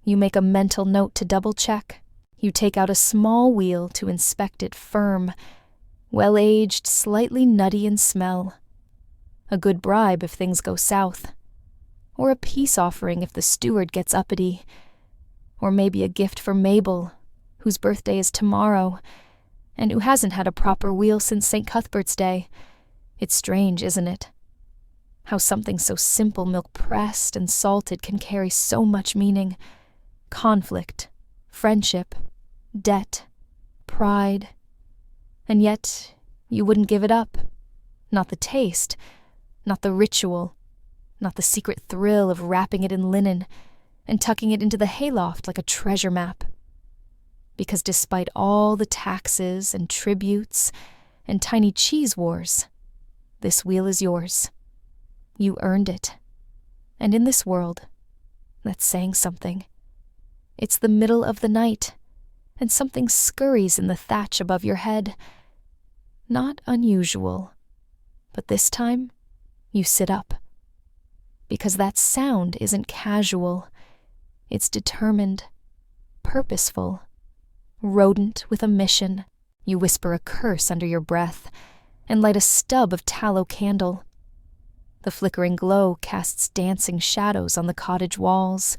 You make a mental note to double-check. You take out a small wheel to inspect it firm, well-aged, slightly nutty in smell. A good bribe if things go south. Or a peace offering if the steward gets uppity. Or maybe a gift for Mabel, whose birthday is tomorrow, and who hasn't had a proper wheel since St. Cuthbert's Day. It's strange, isn't it? How something so simple, milk-pressed and salted, can carry so much meaning. Conflict, friendship, debt, pride. And yet, you wouldn't give it up. Not the taste, not the ritual, not the secret thrill of wrapping it in linen and tucking it into the hayloft like a treasure map. Because despite all the taxes and tributes and tiny cheese wars, this wheel is yours. You earned it. And in this world, that's saying something. It's the middle of the night, and something scurries in the thatch above your head. Not unusual, but this time, you sit up. Because that sound isn't casual. It's determined, purposeful, rodent with a mission. You whisper a curse under your breath and light a stub of tallow candle. The flickering glow casts dancing shadows on the cottage walls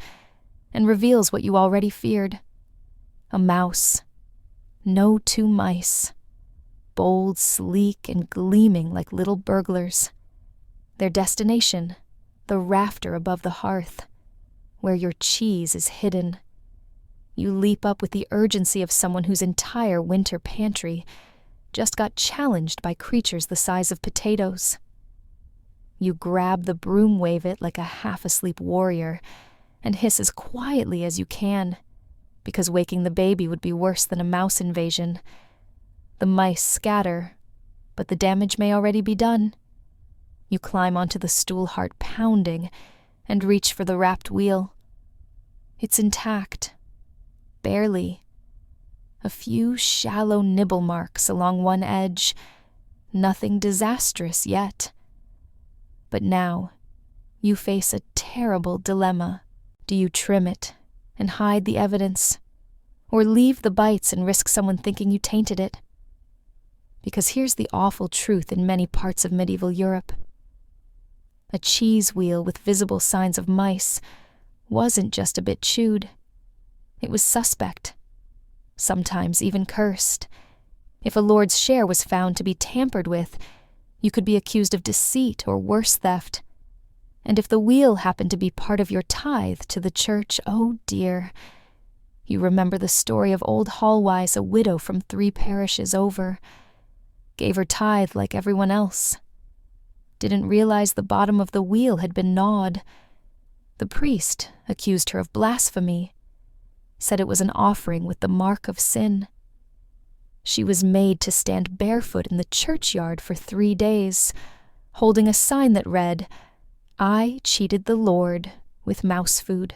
and reveals what you already feared. A mouse. No 2 mice. Bold, sleek, and gleaming like little burglars. Their destination, the rafter above the hearth, where your cheese is hidden. You leap up with the urgency of someone whose entire winter pantry just got challenged by creatures the size of potatoes. You grab the broom wave it like a half-asleep warrior and hiss as quietly as you can, because waking the baby would be worse than a mouse invasion. The mice scatter, but the damage may already be done. You climb onto the stool, heart pounding, and reach for the wrapped wheel. It's intact. Barely. A few shallow nibble marks along one edge. Nothing disastrous yet. But now, you face a terrible dilemma. Do you trim it and hide the evidence, or leave the bites and risk someone thinking you tainted it? Because here's the awful truth in many parts of medieval Europe. A cheese wheel with visible signs of mice wasn't just a bit chewed. It was suspect, sometimes even cursed. If a lord's share was found to be tampered with, you could be accused of deceit or worse theft. And if the wheel happened to be part of your tithe to the church, oh dear. You remember the story of old Housewives, a widow from 3 parishes over. Gave her tithe like everyone else. Didn't realize the bottom of the wheel had been gnawed. The priest accused her of blasphemy, said it was an offering with the mark of sin. She was made to stand barefoot in the churchyard for 3 days, holding a sign that read, "I cheated the Lord with mouse food."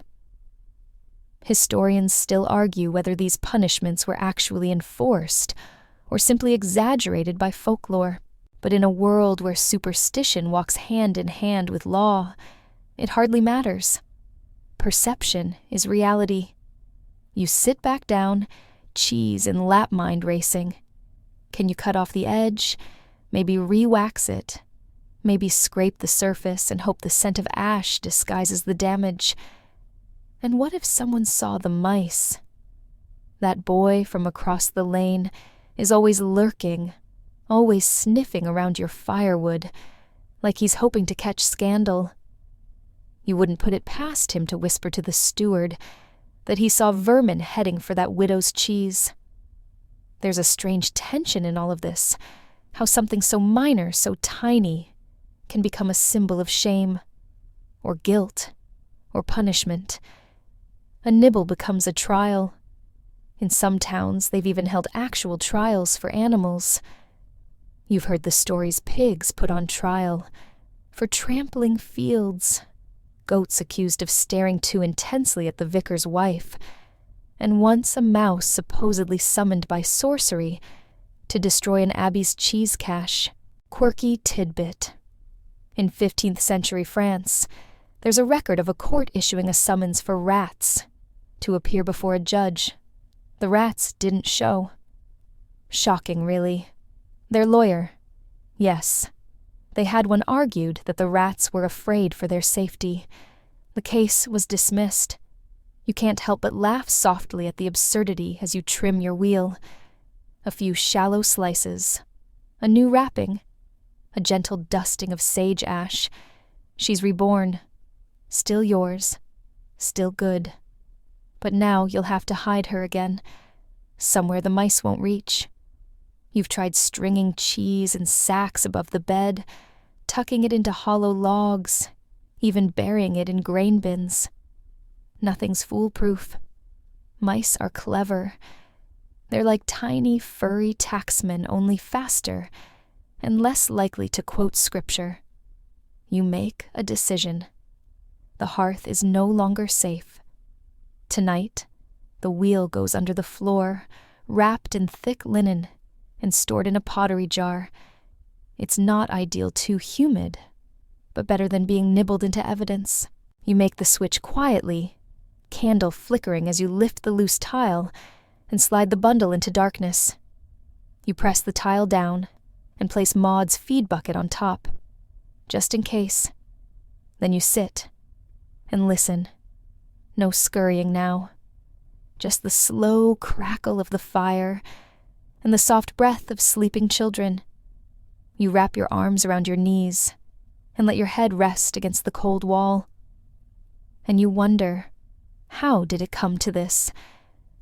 Historians still argue whether these punishments were actually enforced or simply exaggerated by folklore. But in a world where superstition walks hand in hand with law, it hardly matters. Perception is reality. You sit back down, cheese and lap mind racing. Can you cut off the edge? Maybe re-wax it. Maybe scrape the surface and hope the scent of ash disguises the damage. And what if someone saw the mice? That boy from across the lane is always lurking, always sniffing around your firewood, like he's hoping to catch scandal. You wouldn't put it past him to whisper to the steward that he saw vermin heading for that widow's cheese. There's a strange tension in all of this, how something so minor, so tiny, can become a symbol of shame, or guilt, or punishment. A nibble becomes a trial. In some towns, they've even held actual trials for animals. You've heard the stories pigs put on trial for trampling fields, goats accused of staring too intensely at the vicar's wife, and once a mouse supposedly summoned by sorcery to destroy an abbey's cheese cache. Quirky tidbit. In 15th century France, there's a record of a court issuing a summons for rats to appear before a judge. The rats didn't show. Shocking, really. Their lawyer, yes, they had one argued that the rats were afraid for their safety. The case was dismissed. You can't help but laugh softly at the absurdity as you trim your wheel. A few shallow slices, a new wrapping, a gentle dusting of sage ash. She's reborn. Still yours. Still good. But now you'll have to hide her again, somewhere the mice won't reach. You've tried stringing cheese in sacks above the bed, tucking it into hollow logs, even burying it in grain bins. Nothing's foolproof. Mice are clever. They're like tiny, furry taxmen, only faster and less likely to quote scripture. You make a decision. The hearth is no longer safe. Tonight, the wheel goes under the floor, wrapped in thick linen and stored in a pottery jar. It's not ideal, too humid, but better than being nibbled into evidence. You make the switch quietly, candle flickering as you lift the loose tile and slide the bundle into darkness. You press the tile down and place Maud's feed bucket on top, just in case. Then you sit and listen. No scurrying now. Just the slow crackle of the fire and the soft breath of sleeping children. You wrap your arms around your knees and let your head rest against the cold wall. And you wonder, how did it come to this,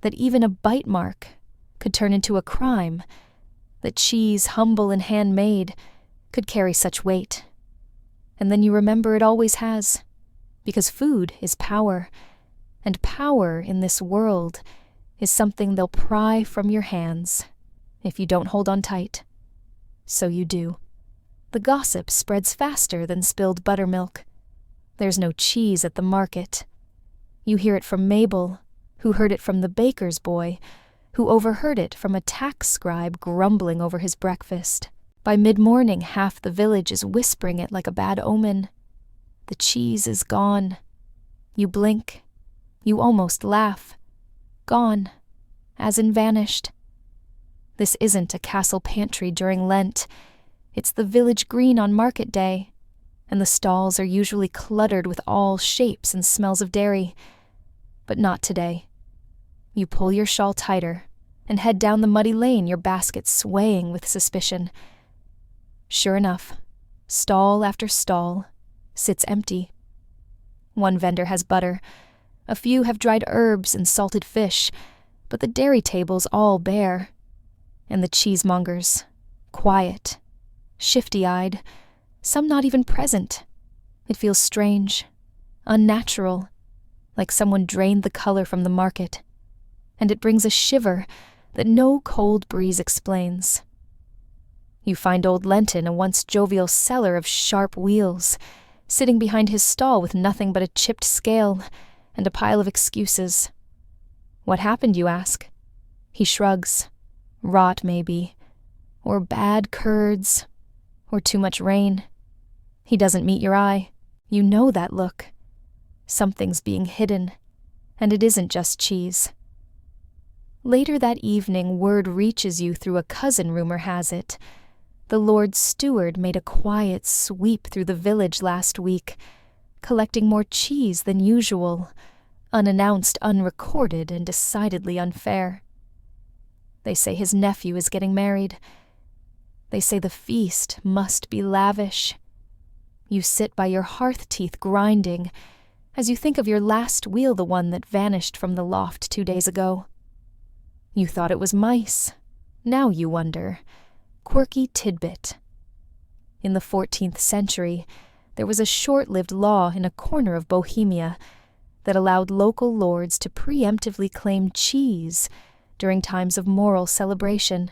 that even a bite mark could turn into a crime, that cheese, humble and handmade, could carry such weight. And then you remember it always has, because food is power, and power in this world is something they'll pry from your hands if you don't hold on tight. So you do. The gossip spreads faster than spilled buttermilk. There's no cheese at the market. You hear it from Mabel, who heard it from the baker's boy, who overheard it from a tax scribe grumbling over his breakfast. By mid-morning, half the village is whispering it like a bad omen. The cheese is gone. You blink. You almost laugh. Gone, as in vanished. This isn't a castle pantry during Lent. It's the village green on market day, and the stalls are usually cluttered with all shapes and smells of dairy. But not today. You pull your shawl tighter and head down the muddy lane, your basket swaying with suspicion. Sure enough, stall after stall sits empty. One vendor has butter, a few have dried herbs and salted fish, but the dairy table's all bare. And the cheesemongers, quiet, shifty-eyed, some not even present. It feels strange, unnatural, like someone drained the color from the market, and it brings a shiver that no cold breeze explains. You find old Lenton, a once jovial seller of sharp wheels, sitting behind his stall with nothing but a chipped scale and a pile of excuses. What happened, you ask? He shrugs. Rot, maybe, or bad curds, or too much rain. He doesn't meet your eye. You know that look. Something's being hidden, and it isn't just cheese. Later that evening, word reaches you through a cousin, rumor has it. The Lord Steward made a quiet sweep through the village last week, collecting more cheese than usual, unannounced, unrecorded, and decidedly unfair. They say his nephew is getting married. They say the feast must be lavish. You sit by your hearth teeth grinding as you think of your last wheel, the one that vanished from the loft 2 days ago. You thought it was mice. Now you wonder. Quirky tidbit. In the 14th century, there was a short-lived law in a corner of Bohemia that allowed local lords to preemptively claim cheese during times of moral celebration.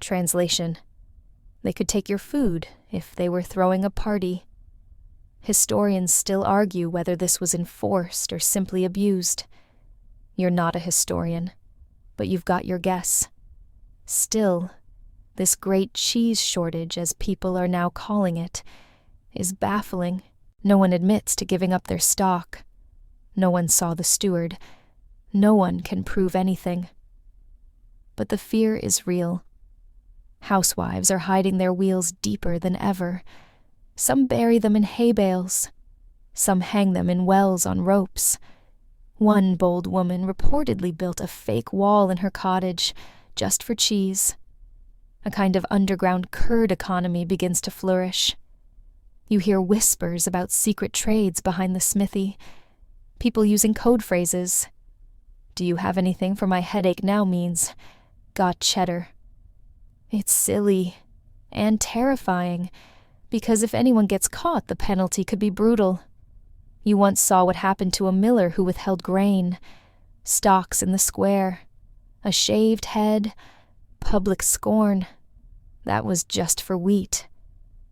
Translation: they could take your food if they were throwing a party. Historians still argue whether this was enforced or simply abused. You're not a historian, but you've got your guess. Still, this great cheese shortage, as people are now calling it, is baffling. No one admits to giving up their stock. No one saw the steward. No one can prove anything. But the fear is real. Housewives are hiding their wheels deeper than ever. Some bury them in hay bales. Some hang them in wells on ropes. One bold woman reportedly built a fake wall in her cottage just for cheese. A kind of underground curd economy begins to flourish. You hear whispers about secret trades behind the smithy, people using code phrases. "Do you have anything for my headache now?" means, "Got cheddar." It's silly and terrifying, because if anyone gets caught, the penalty could be brutal. You once saw what happened to a miller who withheld grain. Stocks in the square, a shaved head, public scorn. That was just for wheat.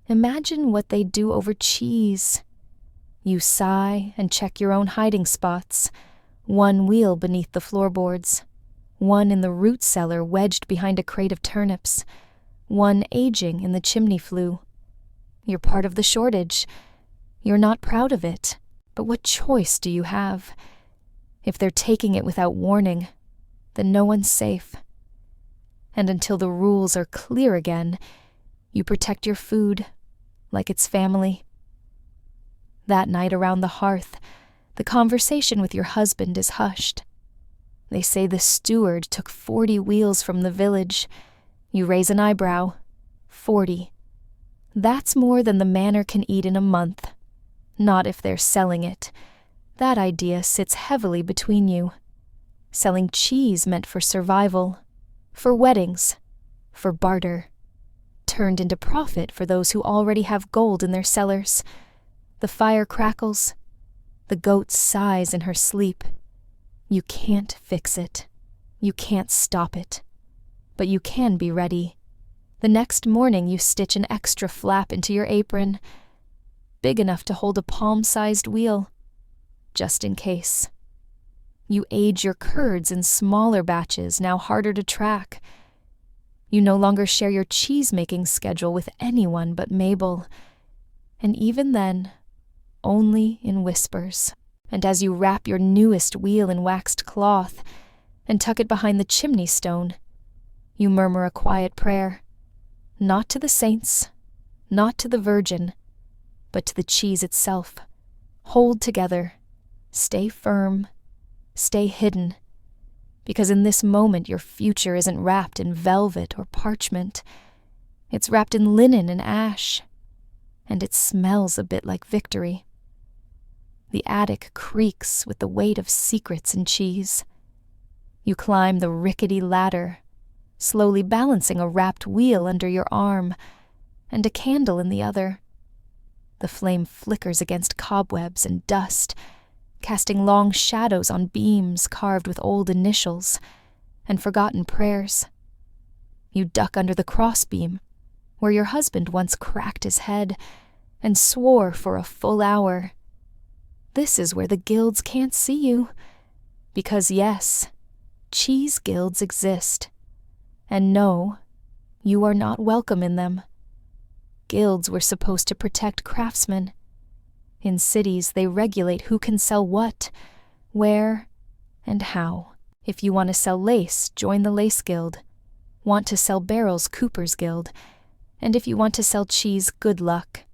Imagine what they'd do over cheese. You sigh and check your own hiding spots. One wheel beneath the floorboards. One in the root cellar wedged behind a crate of turnips. One aging in the chimney flue. You're part of the shortage. You're not proud of it, but what choice do you have? If they're taking it without warning, then no one's safe. And until the rules are clear again, you protect your food like it's family. That night around the hearth, the conversation with your husband is hushed. They say the steward took 40 wheels from the village. You raise an eyebrow. 40. That's more than the manor can eat in a month. Not if they're selling it. That idea sits heavily between you. Selling cheese meant for survival, for weddings, for barter, turned into profit for those who already have gold in their cellars. The fire crackles. The goat sighs in her sleep. You can't fix it. You can't stop it. But you can be ready. The next morning you stitch an extra flap into your apron, big enough to hold a palm-sized wheel, just in case. You age your curds in smaller batches, now harder to track. You no longer share your cheese-making schedule with anyone but Mabel, and even then, only in whispers. And as you wrap your newest wheel in waxed cloth and tuck it behind the chimney stone, you murmur a quiet prayer, not to the saints, not to the Virgin, but to the cheese itself. Hold together, stay firm, stay hidden, because in this moment your future isn't wrapped in velvet or parchment. It's wrapped in linen and ash, and it smells a bit like victory. The attic creaks with the weight of secrets and cheese. You climb the rickety ladder, slowly balancing a wrapped wheel under your arm and a candle in the other. The flame flickers against cobwebs and dust, casting long shadows on beams carved with old initials and forgotten prayers. You duck under the crossbeam, where your husband once cracked his head and swore for a full hour. This is where the guilds can't see you, because yes, cheese guilds exist. And no, you are not welcome in them. Guilds were supposed to protect craftsmen. In cities, they regulate who can sell what, where, and how. If you want to sell lace, join the Lace Guild. Want to sell barrels, Cooper's Guild. And if you want to sell cheese, good luck.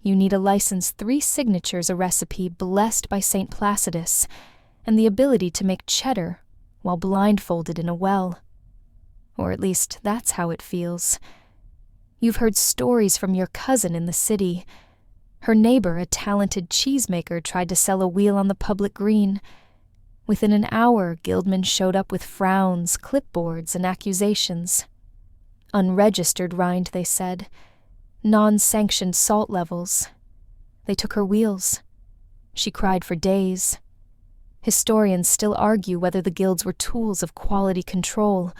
You need a license, 3 signatures, a recipe blessed by St. Placidus, and the ability to make cheddar while blindfolded in a well. Or at least that's how it feels. You've heard stories from your cousin in the city. Her neighbor, a talented cheesemaker, tried to sell a wheel on the public green. Within an hour, guildmen showed up with frowns, clipboards, and accusations. Unregistered rind, they said. Non-sanctioned salt levels. They took her wheels. She cried for days. Historians still argue whether the guilds were tools of quality control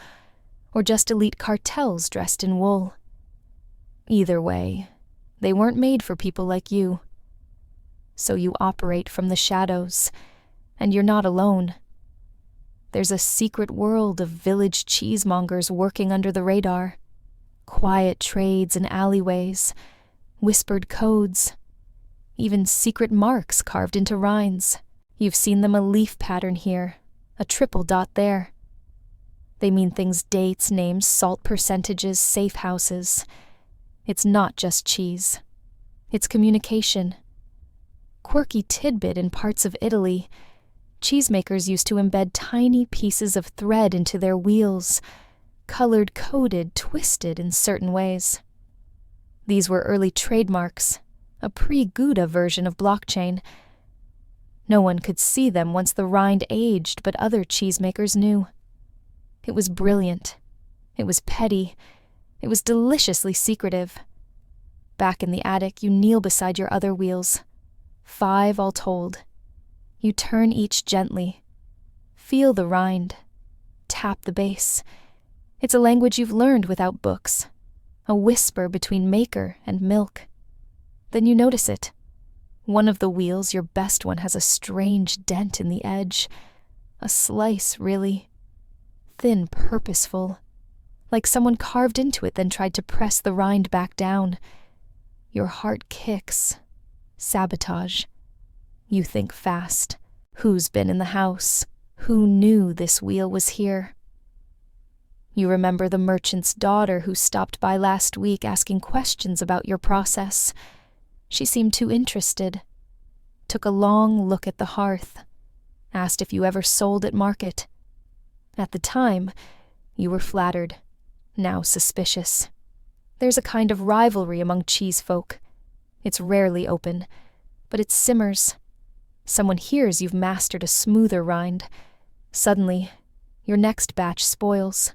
or just elite cartels dressed in wool. Either way, they weren't made for people like you. So you operate from the shadows, and you're not alone. There's a secret world of village cheesemongers working under the radar. Quiet trades in alleyways, whispered codes, even secret marks carved into rinds. You've seen them, a leaf pattern here, a triple dot there. They mean things: dates, names, salt percentages, safe houses. It's not just cheese. It's communication. Quirky tidbit: in parts of Italy, cheesemakers used to embed tiny pieces of thread into their wheels, colored, coded, twisted in certain ways. These were early trademarks, a pre-Gouda version of blockchain. No one could see them once the rind aged, but other cheesemakers knew. It was brilliant. It was petty. It was deliciously secretive. Back in the attic, you kneel beside your other wheels. 5 all told. You turn each gently. Feel the rind. Tap the base. It's a language you've learned without books, a whisper between maker and milk. Then you notice it. One of the wheels, your best one, has a strange dent in the edge. A slice, really. Thin, purposeful. Like someone carved into it, then tried to press the rind back down. Your heart kicks. Sabotage. You think fast. Who's been in the house? Who knew this wheel was here? You remember the merchant's daughter who stopped by last week asking questions about your process. She seemed too interested. Took a long look at the hearth. Asked if you ever sold at market. At the time, you were flattered. Now suspicious. There's a kind of rivalry among cheese folk. It's rarely open, but it simmers. Someone hears you've mastered a smoother rind. Suddenly, your next batch spoils.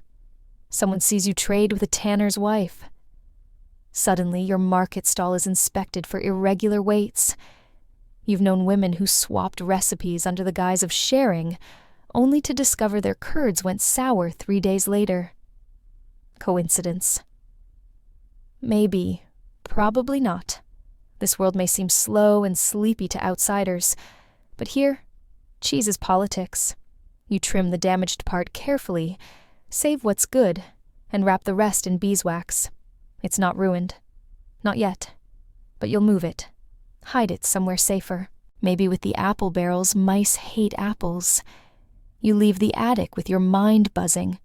Someone sees you trade with a tanner's wife. Suddenly, your market stall is inspected for irregular weights. You've known women who swapped recipes under the guise of sharing, only to discover their curds went sour 3 days later. Coincidence? Maybe. Probably not. This world may seem slow and sleepy to outsiders, but here, cheese is politics. You trim the damaged part carefully, save what's good, and wrap the rest in beeswax. It's not ruined. Not yet. But you'll move it. Hide it somewhere safer. Maybe with the apple barrels, mice hate apples. You leave the attic with your mind buzzing.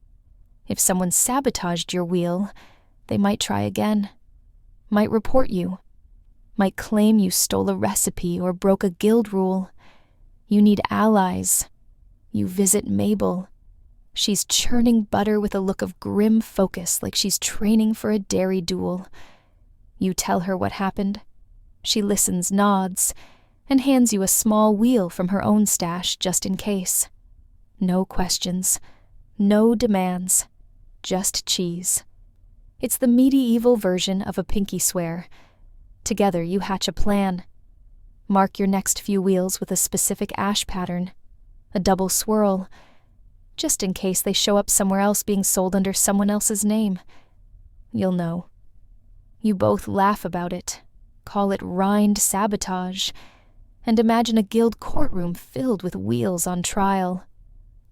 If someone sabotaged your wheel, they might try again. Might report you. Might claim you stole a recipe or broke a guild rule. You need allies. You visit Mabel. She's churning butter with a look of grim focus like she's training for a dairy duel. You tell her what happened. She listens, nods, and hands you a small wheel from her own stash just in case. No questions. No demands. Just cheese. It's the medieval version of a pinky swear. Together you hatch a plan. Mark your next few wheels with a specific ash pattern. A double swirl, just in case they show up somewhere else being sold under someone else's name. You'll know. You both laugh about it, call it rind sabotage, and imagine a guild courtroom filled with wheels on trial,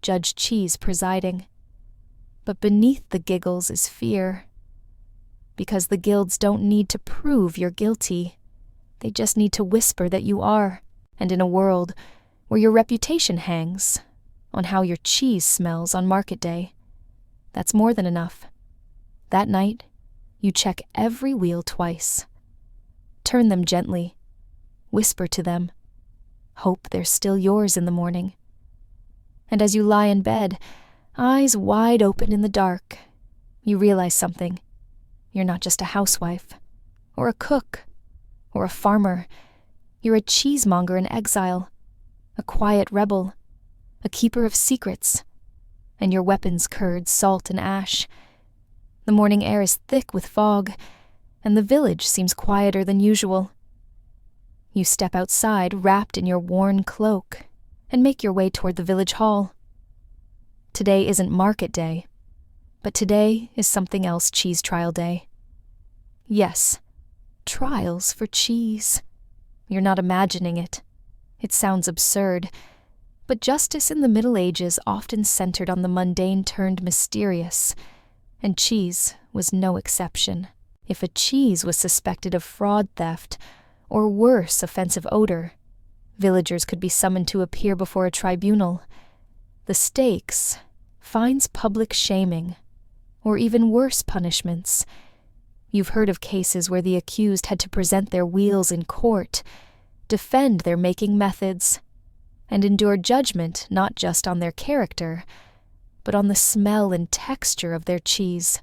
Judge Cheese presiding. But beneath the giggles is fear. Because the guilds don't need to prove you're guilty. They just need to whisper that you are, and in a world where your reputation hangs on how your cheese smells on market day, that's more than enough. That night, you check every wheel twice. Turn them gently. Whisper to them. Hope they're still yours in the morning. And as you lie in bed, eyes wide open in the dark, you realize something. You're not just a housewife, or a cook, or a farmer. You're a cheesemonger in exile, a quiet rebel, a keeper of secrets, and your weapons curd, salt, and ash. The morning air is thick with fog, and the village seems quieter than usual. You step outside wrapped in your worn cloak and make your way toward the village hall. Today isn't market day, but today is something else cheese trial day. Yes, trials for cheese. You're not imagining it. It sounds absurd, but justice in the Middle Ages often centered on the mundane turned mysterious, and cheese was no exception. If a cheese was suspected of fraud theft, or worse, offensive odor, villagers could be summoned to appear before a tribunal. The stakes, fines, public shaming, or even worse punishments. You've heard of cases where the accused had to present their wheels in court, defend their making methods, and endure judgment not just on their character, but on the smell and texture of their cheese.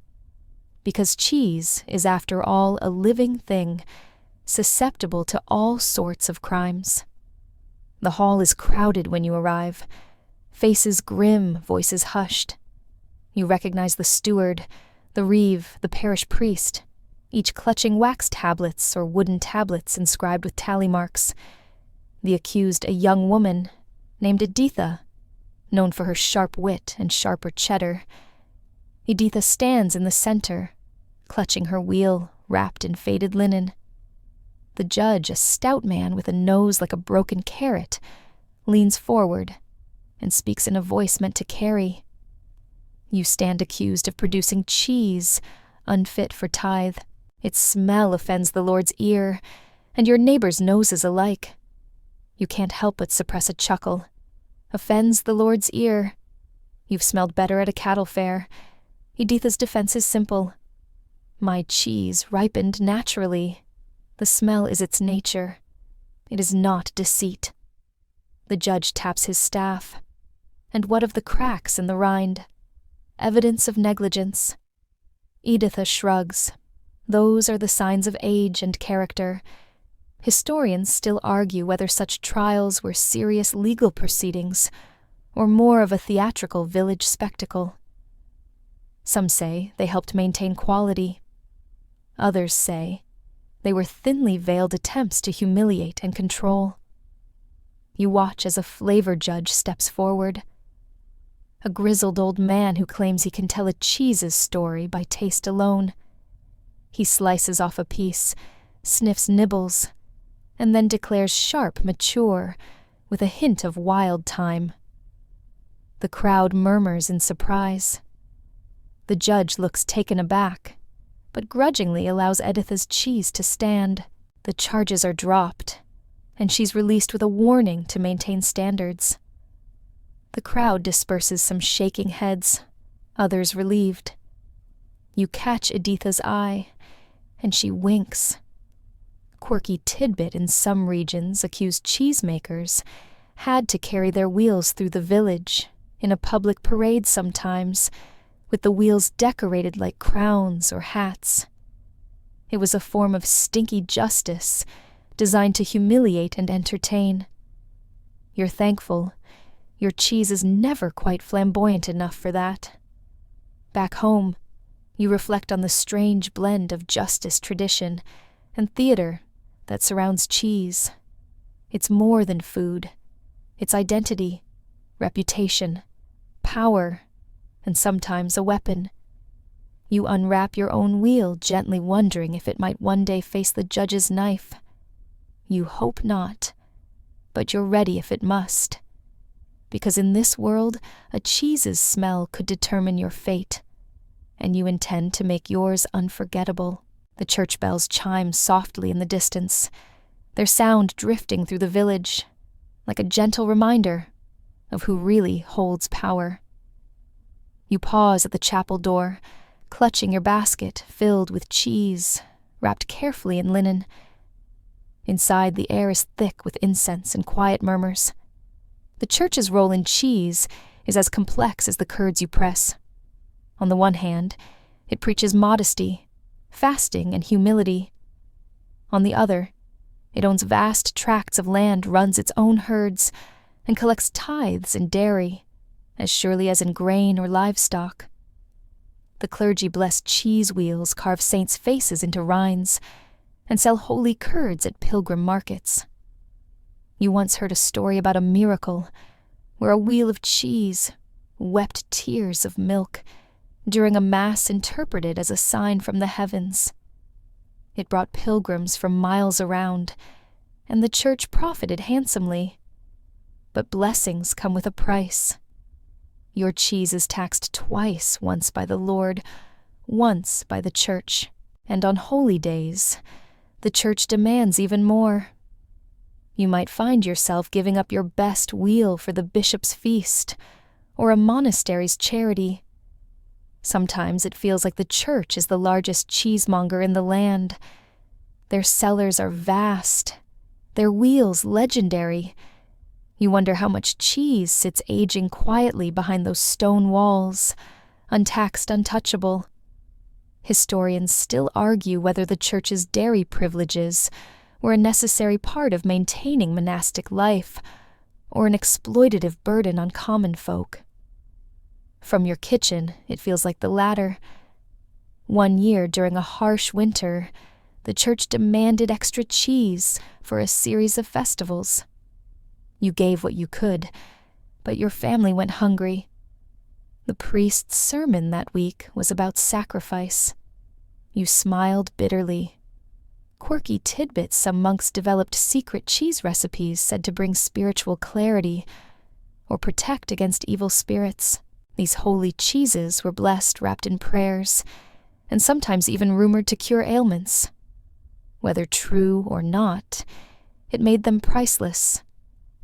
Because cheese is, after all, a living thing, susceptible to all sorts of crimes. The hall is crowded when you arrive, faces grim, voices hushed. You recognize the steward, the reeve, the parish priest, each clutching wax tablets or wooden tablets inscribed with tally marks. The accused, a young woman named Editha, known for her sharp wit and sharper cheddar. Editha stands in the center, clutching her wheel wrapped in faded linen. The judge, a stout man with a nose like a broken carrot, leans forward and speaks in a voice meant to carry. You stand accused of producing cheese, unfit for tithe. Its smell offends the Lord's ear, and your neighbors' noses alike. You can't help but suppress a chuckle. Offends the Lord's ear. You've smelled better at a cattle fair. Editha's defense is simple. My cheese ripened naturally. The smell is its nature. It is not deceit. The judge taps his staff. And what of the cracks in the rind? Evidence of negligence. Editha shrugs. Those are the signs of age and character. Historians still argue whether such trials were serious legal proceedings or more of a theatrical village spectacle. Some say they helped maintain quality. Others say they were thinly veiled attempts to humiliate and control. You watch as a flavor judge steps forward. A grizzled old man who claims he can tell a cheese's story by taste alone. He slices off a piece, sniffs nibbles, and then declares sharp, mature, with a hint of wild thyme. The crowd murmurs in surprise. The judge looks taken aback, but grudgingly allows Editha's cheese to stand. The charges are dropped, and she's released with a warning to maintain standards. The crowd disperses, some shaking heads, others relieved. You catch Editha's eye, and she winks. Quirky tidbit in some regions accused cheesemakers had to carry their wheels through the village, in a public parade sometimes, with the wheels decorated like crowns or hats. It was a form of stinky justice, designed to humiliate and entertain. You're thankful. Your cheese is never quite flamboyant enough for that. Back home, you reflect on the strange blend of justice tradition and theater that surrounds cheese. It's more than food. It's identity, reputation, power, and sometimes a weapon. You unwrap your own wheel, gently wondering if it might one day face the judge's knife. You hope not, but you're ready if it must. Because in this world, a cheese's smell could determine your fate, and you intend to make yours unforgettable. The church bells chime softly in the distance, their sound drifting through the village, like a gentle reminder of who really holds power. You pause at the chapel door, clutching your basket filled with cheese, wrapped carefully in linen. Inside, the air is thick with incense and quiet murmurs. The church's role in cheese is as complex as the curds you press. On the one hand, it preaches modesty, fasting, and humility. On the other, it owns vast tracts of land, runs its own herds, and collects tithes in dairy, as surely as in grain or livestock. The clergy bless cheese wheels, carve saints' faces into rinds, and sell holy curds at pilgrim markets. You once heard a story about a miracle where a wheel of cheese wept tears of milk during a mass interpreted as a sign from the heavens. It brought pilgrims from miles around, and the church profited handsomely. But blessings come with a price. Your cheese is taxed twice, once by the Lord, once by the church, and on holy days, the church demands even more. You might find yourself giving up your best wheel for the bishop's feast, or a monastery's charity. Sometimes it feels like the church is the largest cheesemonger in the land. Their cellars are vast, their wheels legendary. You wonder how much cheese sits aging quietly behind those stone walls, untaxed, untouchable. Historians still argue whether the church's dairy privileges were a necessary part of maintaining monastic life, or an exploitative burden on common folk. From your kitchen, it feels like the latter. One year, during a harsh winter, the church demanded extra cheese for a series of festivals. You gave what you could, but your family went hungry. The priest's sermon that week was about sacrifice. You smiled bitterly. Quirky tidbits some monks developed secret cheese recipes said to bring spiritual clarity or protect against evil spirits. These holy cheeses were blessed wrapped in prayers, and sometimes even rumored to cure ailments. Whether true or not, it made them priceless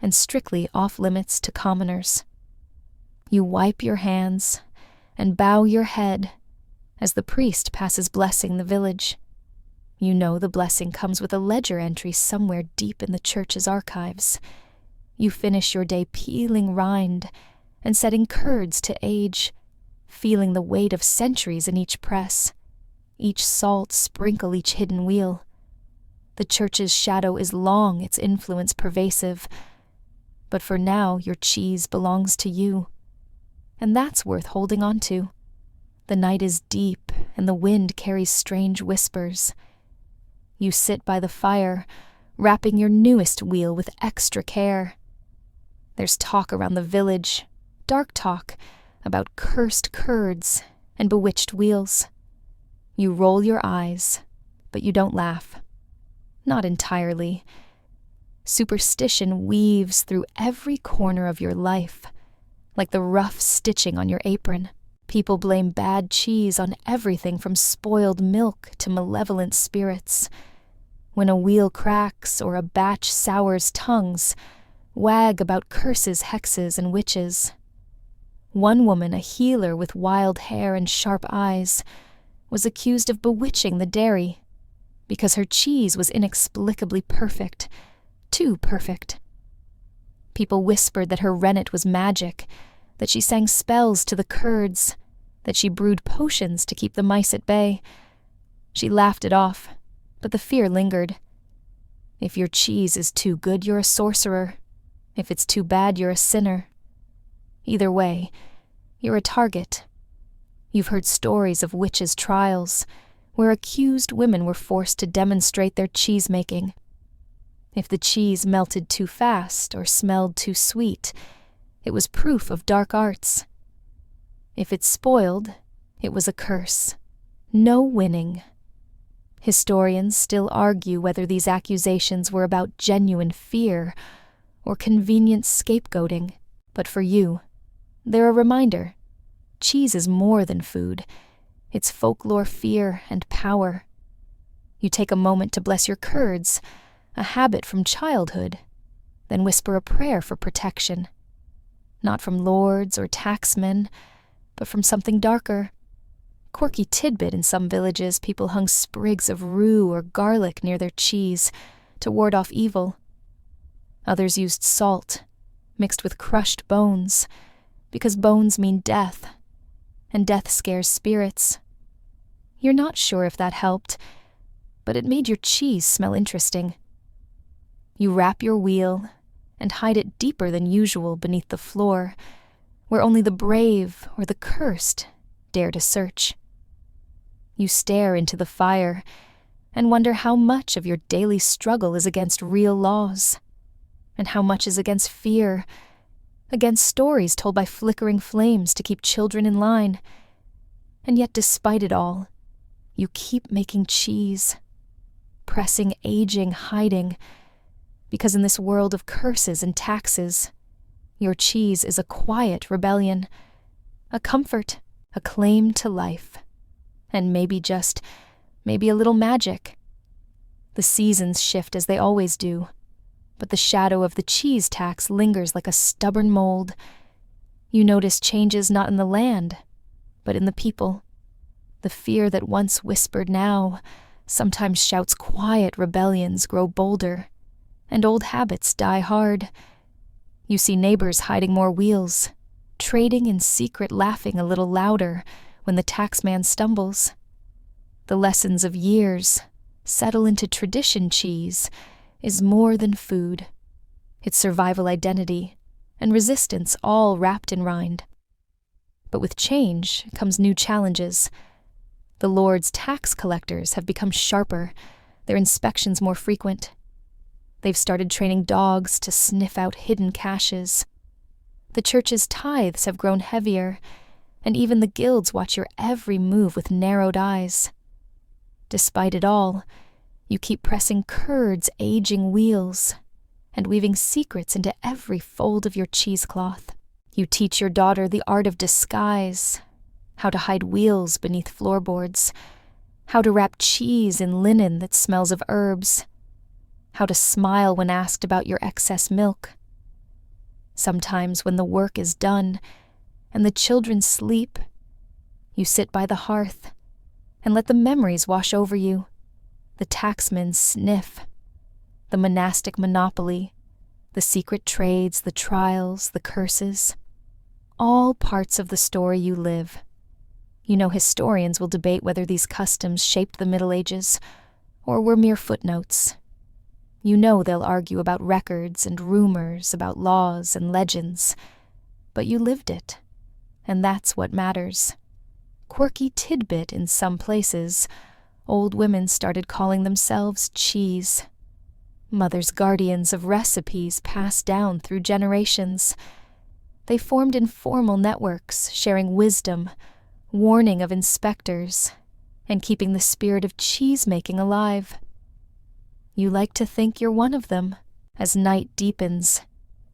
and strictly off-limits to commoners. You wipe your hands and bow your head as the priest passes blessing the village. You know the blessing comes with a ledger entry somewhere deep in the church's archives. You finish your day peeling rind and setting curds to age, feeling the weight of centuries in each press, each salt sprinkle, each hidden wheel. The church's shadow is long, its influence pervasive, but for now your cheese belongs to you, and that's worth holding on to. The night is deep, and the wind carries strange whispers. You sit by the fire, wrapping your newest wheel with extra care. There's talk around the village, dark talk, about cursed curds and bewitched wheels. You roll your eyes, but you don't laugh. Not entirely. Superstition weaves through every corner of your life, like the rough stitching on your apron. People blame bad cheese on everything from spoiled milk to malevolent spirits. When a wheel cracks or a batch sours tongues, wag about curses, hexes, and witches. One woman, a healer with wild hair and sharp eyes, was accused of bewitching the dairy because her cheese was inexplicably perfect, too perfect. People whispered that her rennet was magic, that she sang spells to the curds, that she brewed potions to keep the mice at bay. She laughed it off, but the fear lingered. If your cheese is too good, you're a sorcerer. If it's too bad, you're a sinner. Either way, you're a target. You've heard stories of witches' trials, where accused women were forced to demonstrate their cheese-making. If the cheese melted too fast or smelled too sweet, it was proof of dark arts. If it spoiled, it was a curse. No winning. Historians still argue whether these accusations were about genuine fear or convenient scapegoating, but for you, they're a reminder. Cheese is more than food. It's folklore, fear, and power. You take a moment to bless your curds, a habit from childhood, then whisper a prayer for protection. Not from lords or taxmen, but from something darker. Quirky tidbit in some villages, people hung sprigs of rue or garlic near their cheese to ward off evil. Others used salt, mixed with crushed bones, because bones mean death, and death scares spirits. You're not sure if that helped, but it made your cheese smell interesting. You wrap your wheel and hide it deeper than usual beneath the floor, where only the brave or the cursed dare to search. You stare into the fire and wonder how much of your daily struggle is against real laws, and how much is against fear, against stories told by flickering flames to keep children in line. And yet despite it all, you keep making cheese, pressing, aging, hiding, because in this world of curses and taxes, your cheese is a quiet rebellion, a comfort, a claim to life, and maybe a little magic. The seasons shift as they always do, but the shadow of the cheese tax lingers like a stubborn mold. You notice changes not in the land, but in the people. The fear that once whispered now sometimes shouts. Quiet rebellions grow bolder, and old habits die hard. You see neighbors hiding more wheels, trading in secret, laughing a little louder when the taxman stumbles. The lessons of years settle into tradition. Cheese is more than food. It's survival identity and resistance, all wrapped in rind. But with change comes new challenges. The Lord's tax collectors have become sharper, their inspections more frequent. They've started training dogs to sniff out hidden caches. The church's tithes have grown heavier, and even the guilds watch your every move with narrowed eyes. Despite it all, you keep pressing curds, aging wheels, and weaving secrets into every fold of your cheesecloth. You teach your daughter the art of disguise, how to hide wheels beneath floorboards, how to wrap cheese in linen that smells of herbs, how to smile when asked about your excess milk. Sometimes when the work is done and the children sleep, you sit by the hearth and let the memories wash over you. The taxman's sniff, the monastic monopoly, the secret trades, the trials, the curses, all parts of the story you live. You know historians will debate whether these customs shaped the Middle Ages or were mere footnotes. You know they'll argue about records and rumors, about laws and legends, but you lived it, and that's what matters. quirky tidbit in some places, old women started calling themselves cheese. Mothers guardians of recipes passed down through generations. They formed informal networks, sharing wisdom, warning of inspectors, and keeping the spirit of cheese-making alive. You like to think you're one of them. As night deepens,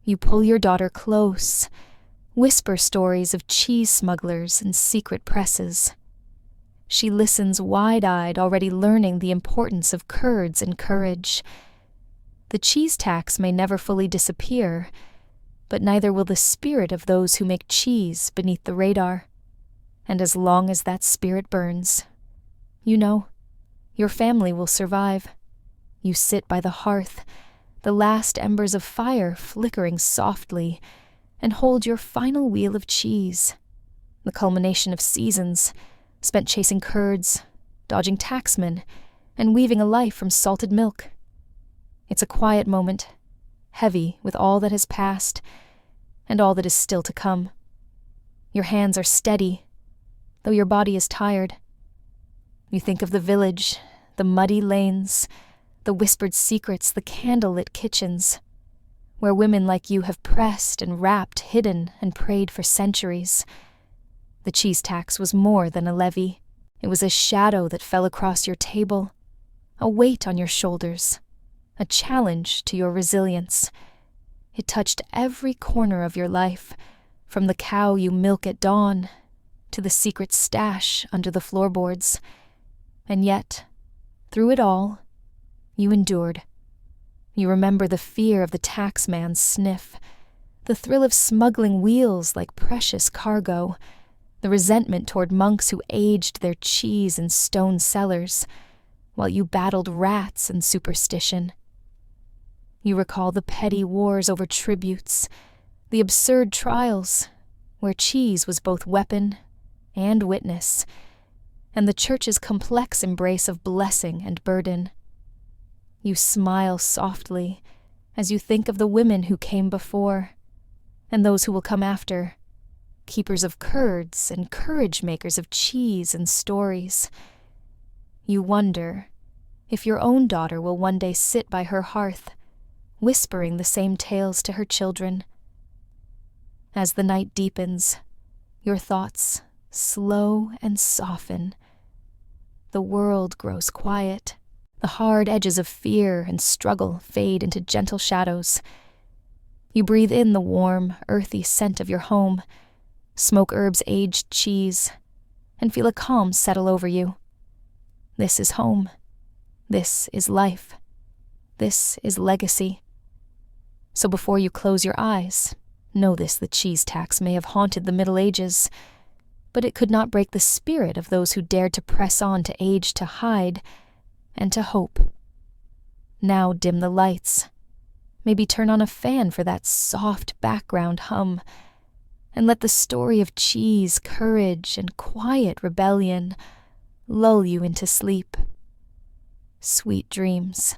you pull your daughter close, whisper stories of cheese smugglers and secret presses. She listens wide-eyed, already learning the importance of curds and courage. The cheese tax may never fully disappear, but neither will the spirit of those who make cheese beneath the radar. And as long as that spirit burns, you know, your family will survive. You sit by the hearth, the last embers of fire flickering softly, and hold your final wheel of cheese, the culmination of seasons, spent chasing curds, dodging taxmen, and weaving a life from salted milk. It's a quiet moment, heavy with all that has passed, and all that is still to come. Your hands are steady, though your body is tired. You think of the village, the muddy lanes, the whispered secrets, the candlelit kitchens, where women like you have pressed and wrapped, hidden and prayed for centuries. The cheese tax was more than a levy. It was a shadow that fell across your table, a weight on your shoulders, a challenge to your resilience. It touched every corner of your life, from the cow you milk at dawn to the secret stash under the floorboards. And yet, through it all, you endured. You remember the fear of the taxman's sniff, the thrill of smuggling wheels like precious cargo, the resentment toward monks who aged their cheese in stone cellars, while you battled rats and superstition. You recall the petty wars over tributes, the absurd trials, where cheese was both weapon and witness, and the church's complex embrace of blessing and burden. You smile softly as you think of the women who came before, and those who will come after, keepers of curds and courage makers of cheese and stories. You wonder if your own daughter will one day sit by her hearth, whispering the same tales to her children. As the night deepens, your thoughts slow and soften. The world grows quiet. The hard edges of fear and struggle fade into gentle shadows. You breathe in the warm, earthy scent of your home, smoke herbs aged cheese, and feel a calm settle over you. This is home. This is life. This is legacy. So before you close your eyes, know this: the cheese tax may have haunted the Middle Ages, but it could not break the spirit of those who dared to press on to age, to hide, and to hope. Now dim the lights. Maybe turn on a fan for that soft background hum, and let the story of cheese, courage, and quiet rebellion lull you into sleep. Sweet dreams.